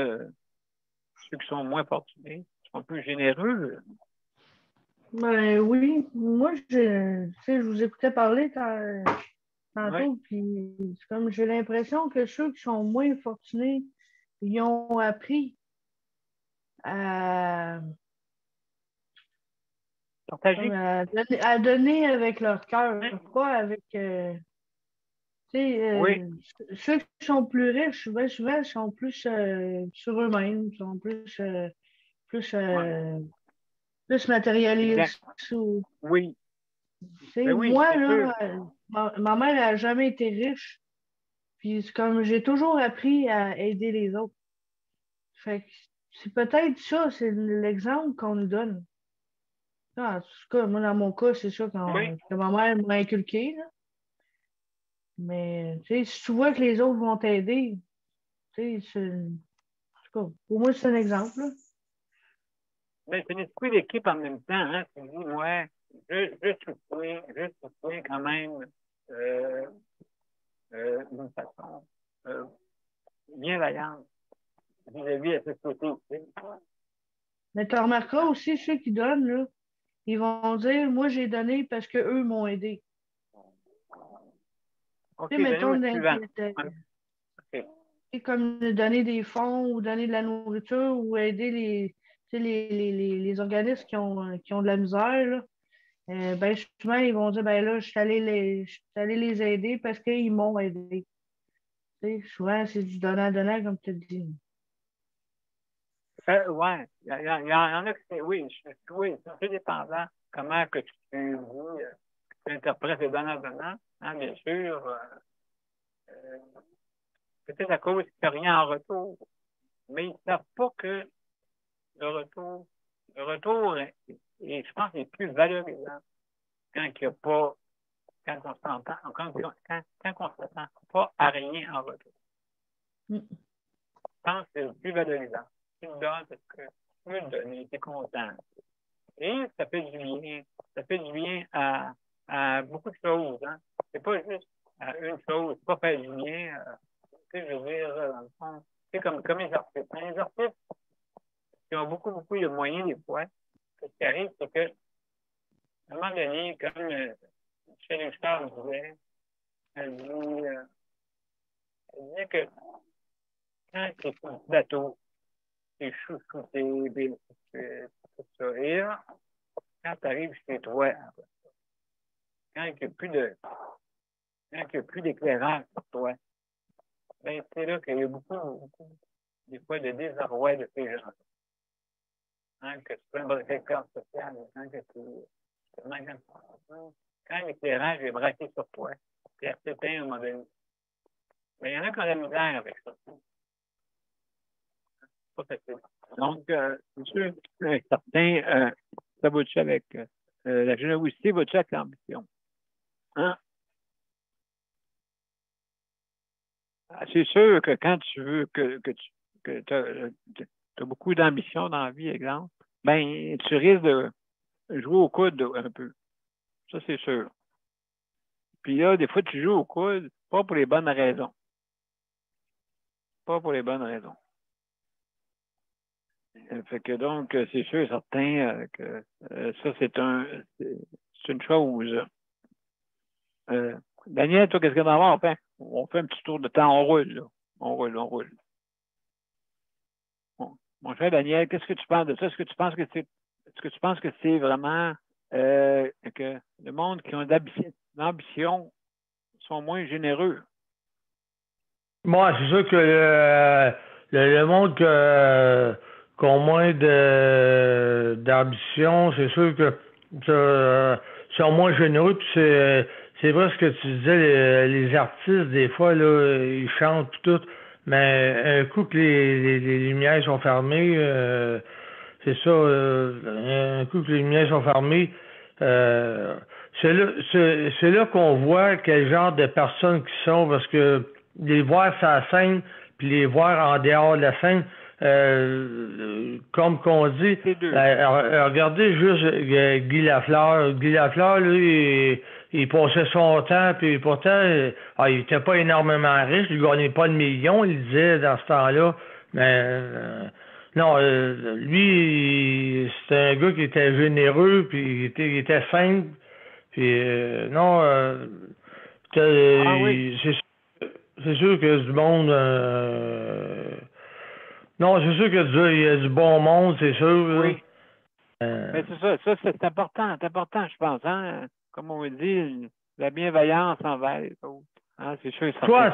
ceux qui sont moins fortunés, sont plus généreux? Ben oui, moi, tu sais, je vous écoutais parler tantôt, Oui, puis c'est comme j'ai l'impression que ceux qui sont moins fortunés, ils ont appris à, partager. à donner avec leur cœur, pas avec. Tu sais, Oui, ceux qui sont plus riches, souvent, sont plus sur eux-mêmes, sont plus, ouais, plus exact. matérialistes. Oui, Tu sais, ben oui, moi, c'est sûr. là, ma mère n'a jamais été riche. Puis c'est comme j'ai toujours appris à aider les autres. Fait que c'est peut-être ça, c'est l'exemple qu'on nous donne. En tout cas, moi, dans mon cas, c'est ça Oui. que ma mère m'a inculqué, là. Mais tu sais, si tu vois que les autres vont t'aider, tu sais, en tout cas, pour moi, c'est un exemple, là. Mais c'est un esprit d'équipe en même temps, hein. Tu dis, ouais, je soutiens quand même d'une façon bienveillante vis-à-vis de la société. Tu sais. Mais tu remarqueras aussi, ceux qui donnent, là, ils vont dire, moi, j'ai donné parce qu'eux m'ont aidé. OK, Tu sais, mettons, donnez-moi le suivant. OK. c'est comme donner des fonds ou donner de la nourriture ou aider tu sais, les organismes qui ont de la misère, là. Ben, souvent, ils vont dire, ben là, je suis allé les aider parce qu'ils m'ont aidé. Tu sais, souvent, c'est du donnant-donnant, comme tu as dit. Ouais, il y en a que c'est, oui, c'est un peu dépendant comment que tu interprètes les donnants-donnants, hein, bien sûr. Peut-être à cause qu'il n'y a rien en retour. Mais ils ne savent pas que le retour je pense, est plus valorisant quand il n'y a pas, quand on s'entend, quand on ne s'attend pas à rien en retour. Mm. Je pense que c'est le plus valorisant. Tu me donnes parce que tu veux le donner, tu es content. Et ça fait du bien. Ça fait du bien à beaucoup de choses. Hein. C'est pas juste à une chose. C'est pas faire du bien. Tu sais, je veux dire, dans le fond, c'est comme les artistes. Hein. Les artistes qui ont beaucoup de moyens des fois, ce qui arrive, c'est que, à un moment donné, comme Michel Richard disait, elle disait que quand tu es sur le plateau, tu es chouchouté, tout ça. Et là, quand tu arrives chez toi, quand il n'y a plus d'éclairage pour toi, ben, c'est là qu'il y a beaucoup, des fois, de désarroi de ces gens. Hein, que tu peux embrasser le corps social, hein, que quand l'éclairage est braqué sur toi, puis à certains moment donné, mais il y en a qui ont de la misère avec ça. C'est pas facile. Donc, c'est sûr, certains, ça va-tu avec la générosité, va-tu avec l'ambition? Hein? C'est sûr que quand tu veux que tu as beaucoup d'ambition dans la vie, exemple, ben, tu risques de jouer au coude un peu. Ça, c'est sûr. Puis là, des fois, tu joues au coude, pas pour les bonnes raisons. Pas pour les bonnes raisons. Fait que donc, c'est sûr et certain que ça, c'est une chose. Daniel, toi, qu'est-ce que t'en vas? On fait un petit tour de temps, on roule, là. On roule. Bon. Mon cher Daniel, qu'est-ce que tu penses de ça? Est-ce que tu penses que c'est vraiment que le monde qui a l'ambition sont moins généreux? Moi, c'est sûr que le monde qui a moins d'ambition, c'est sûr que sont moins généreux. Puis c'est vrai ce que tu disais, les artistes, des fois, là, ils chantent tout, mais un coup que les lumières sont fermées, c'est ça, un coup que les lumières sont fermées, c'est là qu'on voit quel genre de personnes qui sont, parce que les voir sur la scène, puis les voir en dehors de la scène, comme qu'on dit, regardez juste Guy Lafleur. Guy Lafleur, lui, il passait son temps, puis pourtant, il était pas énormément riche, il gagnait pas de millions, il disait dans ce temps-là, mais non, lui, c'était un gars qui était généreux, puis il était simple, puis non, oui. c'est sûr qu'il y a du monde. Non, c'est sûr qu'il y a du bon monde, c'est sûr. Oui. Mais c'est ça. Ça, c'est important, je pense. Hein? Comme on dit, la bienveillance envers les autres. Hein? C'est sûr. Toi,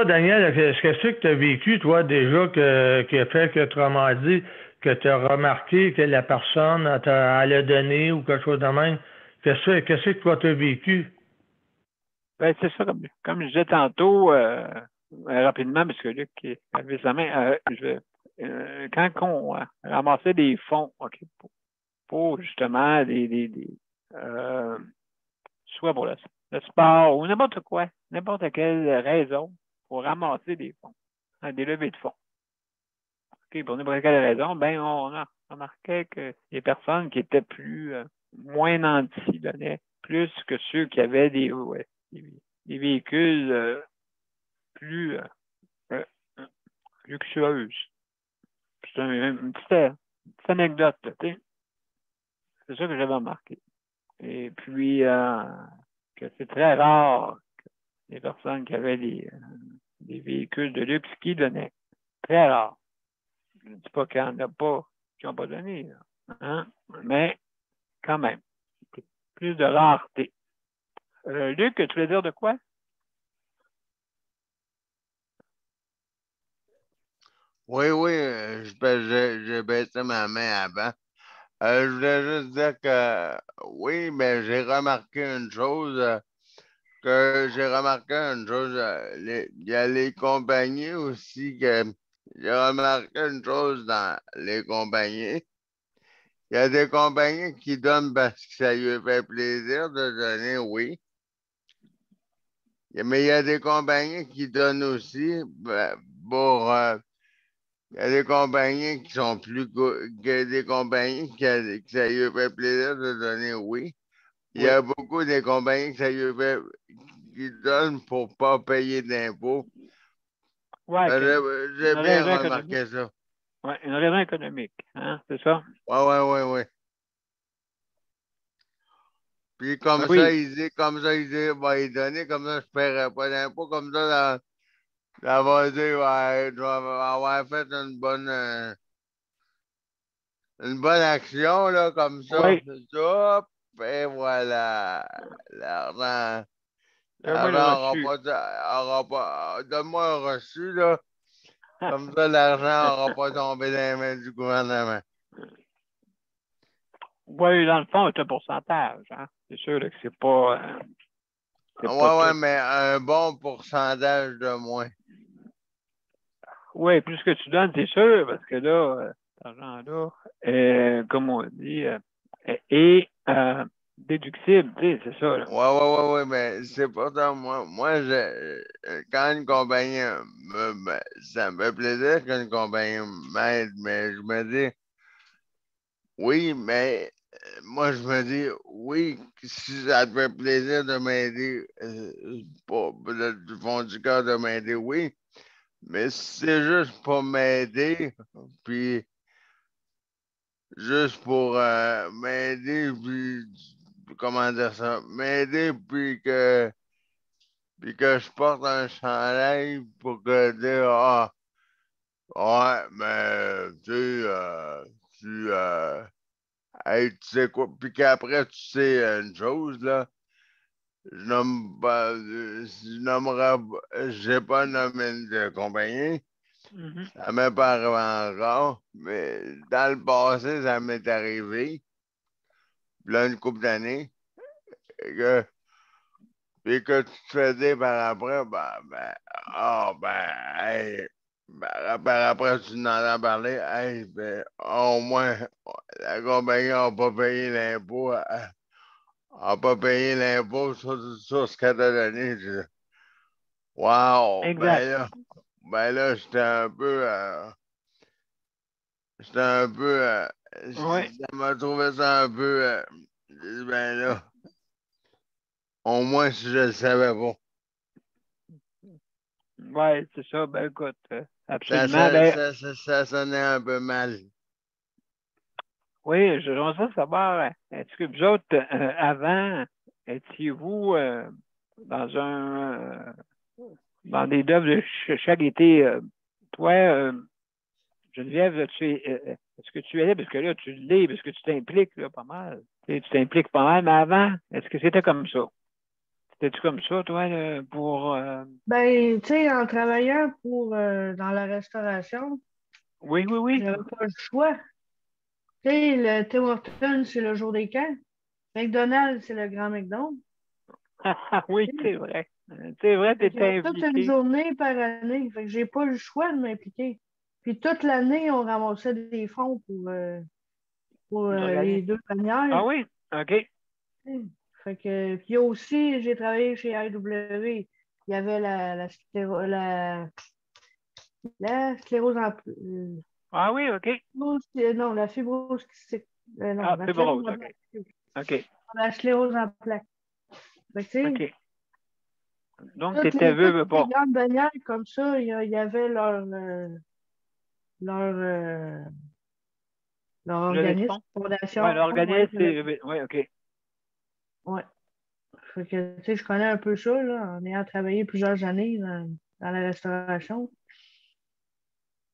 Daniel, qu'est-ce que tu as vécu, toi, déjà, qui a fait que, autrement dit, que tu as remarqué que la personne, elle a donné ou quelque chose de même? Qu'est-ce que toi, tu as vécu? Ben, c'est ça, comme je disais tantôt, rapidement, parce que Luc a levé sa main, quand on ramassait des fonds, OK, pour justement soit pour le sport ou n'importe quoi, n'importe quelle raison pour ramasser des fonds, des levées de fonds. OK, pour n'importe quelle raison, ben on a remarqué que les personnes qui étaient moins nantis donnaient plus que ceux qui avaient des véhicules plus luxueuses. C'est une petite anecdote, tu sais. C'est ça que j'avais remarqué. Et puis, que c'est très rare que les personnes qui avaient des véhicules de luxe qui donnaient. Très rare. Je ne dis pas qu'il n'y en a pas qui n'ont pas donné, hein? Mais quand même, plus de rareté. Luc, tu voulais dire de quoi? Oui, j'ai baissé ma main avant. Je voulais juste dire que oui, mais j'ai remarqué une chose, il y a les compagnies aussi que j'ai remarqué une chose dans les compagnies. Il y a des compagnies qui donnent parce que ça lui fait plaisir de donner, oui. Mais il y a des compagnies qui donnent aussi il y a des compagnies qui sont que des compagnies que ça lui fait plaisir de donner, oui. Il y a beaucoup de compagnies que ça lui fait qui donnent pour ne pas payer d'impôts. Ouais, j'ai bien remarqué ça. Oui, une raison économique, hein, c'est ça? Oui. Puis comme ça, il dit, il donner, comme ça, je ne paierai pas d'impôts. Comme ça, ça va dire, ouais, je vais avoir fait une bonne action, là, comme ça. Oui. Hop, et voilà. L'argent. Donne-moi un reçu, là. Comme ça, l'argent n'aura pas tombé dans les mains du gouvernement. Oui, dans le fond, c'est un pourcentage, hein. C'est sûr que c'est pas. Oui, mais un bon pourcentage de moins. Oui, plus que tu donnes, c'est sûr, parce que là, cet argent-là, comme on dit, est déductible, tu sais, c'est ça. Oui, mais c'est pourtant, quand une compagnie ça me fait plaisir qu'une compagnie m'aide, mais je me dis, oui, mais moi, je me dis, oui, si ça te fait plaisir de m'aider, du fond du cœur de m'aider, oui, mais si c'est juste pour m'aider, puis juste pour m'aider, puis comment dire ça, m'aider, puis que je porte un chandail pour que dire, ouais, mais hey, tu sais quoi, puis qu'après, tu sais une chose, là, j'ai pas nommé de compagnie, ça m'est pas arrivé encore, mais dans le passé, ça m'est arrivé, là, une couple d'années, puis que tu te fais dire par après, hey, par après, tu en as parlé, hey, au moins, la compagnie n'a pas payé l'impôt, sur ce qu'elle t'a donné. Wow, exact. Ben là, ça m'a trouvé ça un peu, ben là, au moins si je le savais pas. Oui, c'est ça. Ben écoute, absolument. Ça sonnait un peu mal. Oui, j'aimerais ça savoir, est-ce que vous autres, avant, étiez-vous dans des œuvres de chaque été? Toi, Geneviève, est-ce que tu es là? Parce que là, tu l'es, parce que tu t'impliques là, pas mal. Tu t'impliques pas mal, mais avant, est-ce que c'était comme ça? C'était-tu comme ça, toi, pour. Ben, tu sais, en travaillant dans la restauration, Oui. j'avais pas le choix. Tu sais, le Tim Hortons, c'est le jour des camps. McDonald's, c'est le grand McDonald's. Oui, c'est vrai. C'est vrai, tu Fait que étais toute une impliqué. journée par année. Fait que j'ai pas le choix de m'impliquer. Puis toute l'année, on ramassait des fonds pour les deux Ah bannières. oui? OK. Fait que, puis aussi, j'ai travaillé chez IW. Il y avait la sclérose en Ah oui, OK. non, la fibrose cystique. Non, Ah, la sclérose fibrose, en OK. plaques. OK. La sclérose en plaques. Fait que, tu sais, OK. Donc, tu toutes étais toutes veuve les pas. grandes bannières comme ça, il y avait leur, leur Levée de organisme, fonds? Oui, fondation, ouais, l'organisme, c'est. Oui, OK. ouais. Fait que, tu sais, je connais un peu ça, là, en ayant travaillé plusieurs années dans la restauration.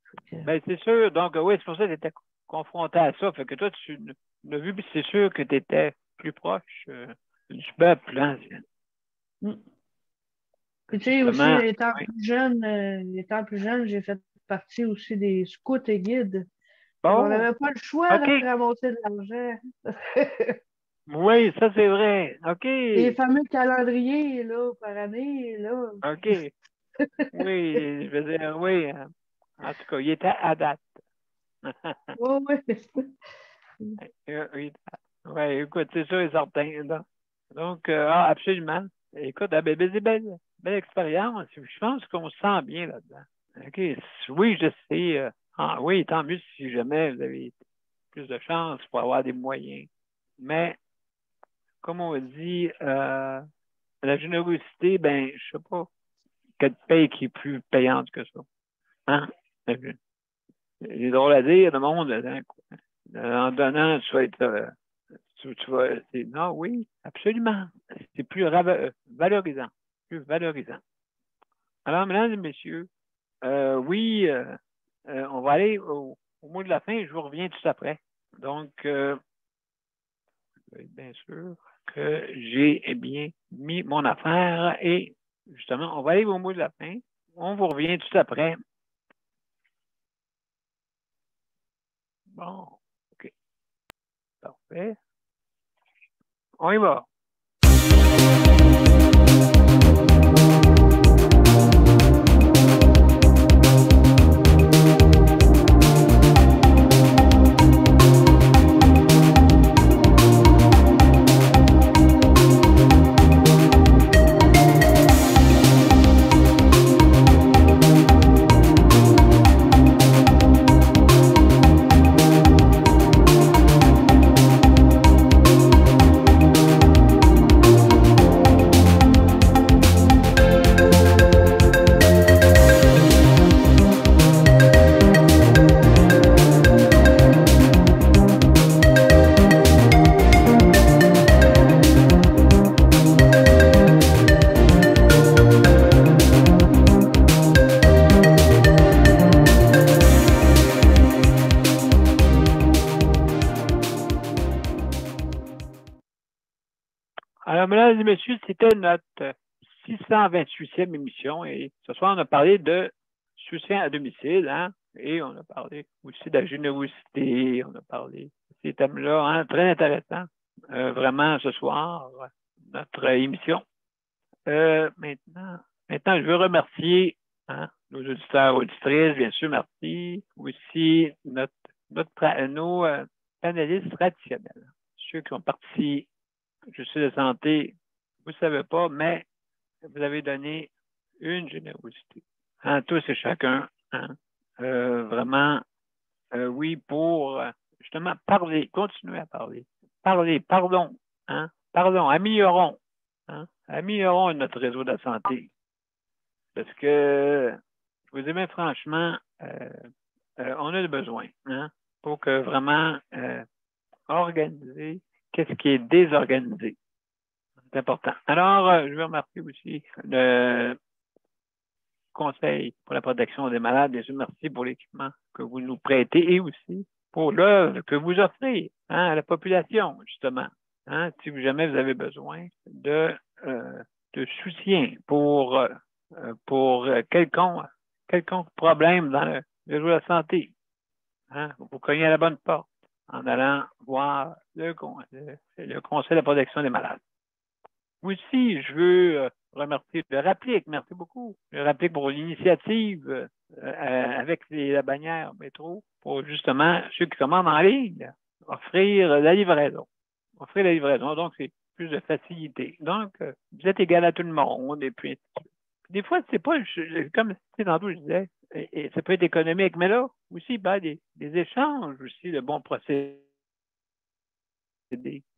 Fait que, Ben, c'est sûr. Donc, oui, c'est pour ça que tu étais confronté à ça. Fait que toi, tu l'as vu, puis c'est sûr que tu étais plus proche du peuple, hein. mm. Puis, tu sais, aussi, Justement. Oui. étant plus jeune, j'ai fait partie aussi des scouts et guides. Fait qu'on Bon. n'avait pas le choix de OK. ramasser de l'argent. Oui, ça, c'est vrai. OK. Les fameux calendriers, là, par année, là. OK. Oui, je veux dire, oui. En tout cas, il était à date. Ouais, ouais. Oui, ouais, écoute, c'est sûr et certain. Donc, absolument. Écoute, ah, ben, c'est belle expérience. Je pense qu'on se sent bien là-dedans. OK. Oui, je sais. Oui, tant mieux si jamais vous avez plus de chance pour avoir des moyens. Mais, comme on dit, la générosité, ben, je sais pas, quelle paye qui est plus payante que ça. Hein? C'est drôle à dire, le monde, hein, en donnant, tu vas être. Tu vas. Non, oui, absolument. C'est plus valorisant. Plus valorisant. Alors, mesdames et messieurs, oui, on va aller au mot de la fin. Je vous reviens tout après. Donc, bien sûr que j'ai bien mis mon affaire et justement, on va aller au mot de la fin. On vous revient tout après. Bon, OK. Parfait. On y va. Alors, mesdames et messieurs, c'était notre 628e émission et ce soir, on a parlé de soutien à domicile, hein, et on a parlé aussi de la générosité, on a parlé de ces thèmes-là, hein, très intéressants, vraiment ce soir, notre émission. Maintenant, je veux remercier hein, nos auditeurs, auditrices, bien sûr, merci. Aussi nos panélistes traditionnels, ceux qui ont parti je suis de santé, vous ne savez pas, mais vous avez donné une générosité. Hein, tous et chacun. Hein, vraiment, oui, pour justement parler, continuer à parler. Parler, pardon. Hein, pardon, améliorons. Hein, améliorons notre réseau de la santé. Parce que, je vous dis bien franchement, on a besoin hein, pour que vraiment organiser qu'est-ce qui est désorganisé. C'est important. Alors, je veux remercier aussi le Conseil pour la protection des malades. Et je vous remercie pour l'équipement que vous nous prêtez et aussi pour l'œuvre que vous offrez hein, à la population, justement. Hein, si jamais vous avez besoin de soutien pour quelconque problème dans le réseau de la santé, hein, vous cognez à la bonne porte en allant voir le Conseil de la protection des malades. Aussi, je veux remercier le Rapplique. Merci beaucoup. Le Rapplique pour l'initiative avec la bannière métro pour justement ceux qui commandent en ligne, offrir la livraison. Offrir la livraison, donc c'est plus de facilité. Donc, vous êtes égal à tout le monde et puis des fois, c'est pas, comme tantôt je disais, et ça peut être économique, mais là aussi, ben, des échanges aussi, de bons procédés.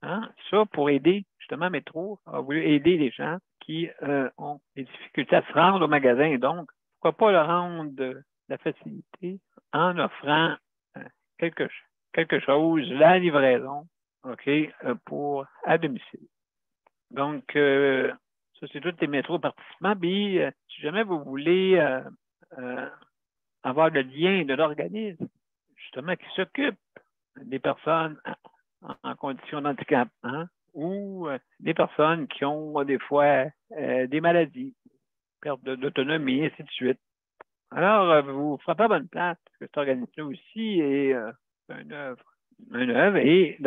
Hein? Ça, pour aider, justement, Métro a voulu aider les gens qui ont des difficultés à se rendre au magasin. Donc, pourquoi pas leur rendre la facilité en offrant quelque chose, la livraison, OK, pour à domicile. Donc, ça, c'est tous les métros participants. Puis, si jamais vous voulez avoir le lien de l'organisme, justement, qui s'occupe des personnes en condition d'handicap, hein, ou des personnes qui ont des fois des maladies, perte d'autonomie, et ainsi de suite. Alors, vous ne ferez pas bonne place, parce que cet organisme-là aussi est une œuvre, et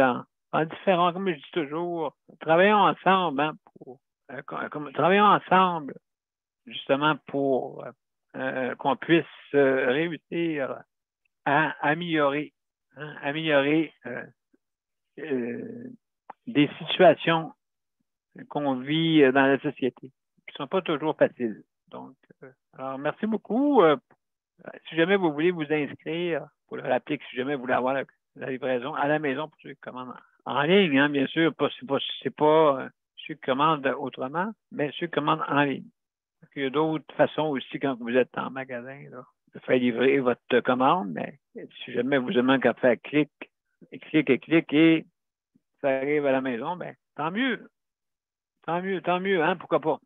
en différents, comme je dis toujours, travaillons ensemble, hein, travaillons ensemble, justement, pour qu'on puisse réussir à améliorer des situations qu'on vit dans la société, qui ne sont pas toujours faciles. Donc, alors, merci beaucoup. Si jamais vous voulez vous inscrire, pour le rappeler que si jamais vous voulez avoir la livraison à la maison pour ceux qui commandent en ligne, hein, bien sûr, c'est pas ceux qui commandent autrement, mais ceux qui commandent en ligne. Il y a d'autres façons aussi quand vous êtes en magasin là, de faire livrer votre commande, mais si jamais vous demandez qu'à faire clic, et ça arrive à la maison, ben tant mieux, hein, pourquoi pas.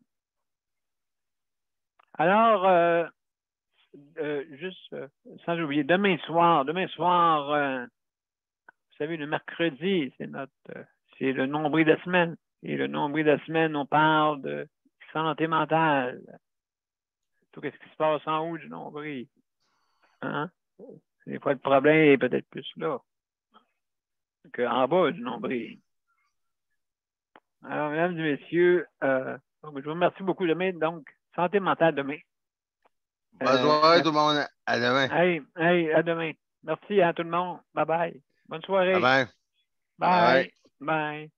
Alors, juste sans oublier, demain soir, vous savez, le mercredi, c'est le nombril de la semaine. Et le nombril de la semaine, on parle de santé mentale. Tout ce qui se passe en haut du nombril. Hein? Des fois, le problème est peut-être plus là qu'en bas du nombril. Alors, mesdames et messieurs, donc, je vous remercie beaucoup demain. Donc, santé mentale demain. Bonne soirée tout le monde. À demain. Hey, à demain. Merci à tout le monde. Bye bye. Bonne soirée. Bye bye. Bye. Bye.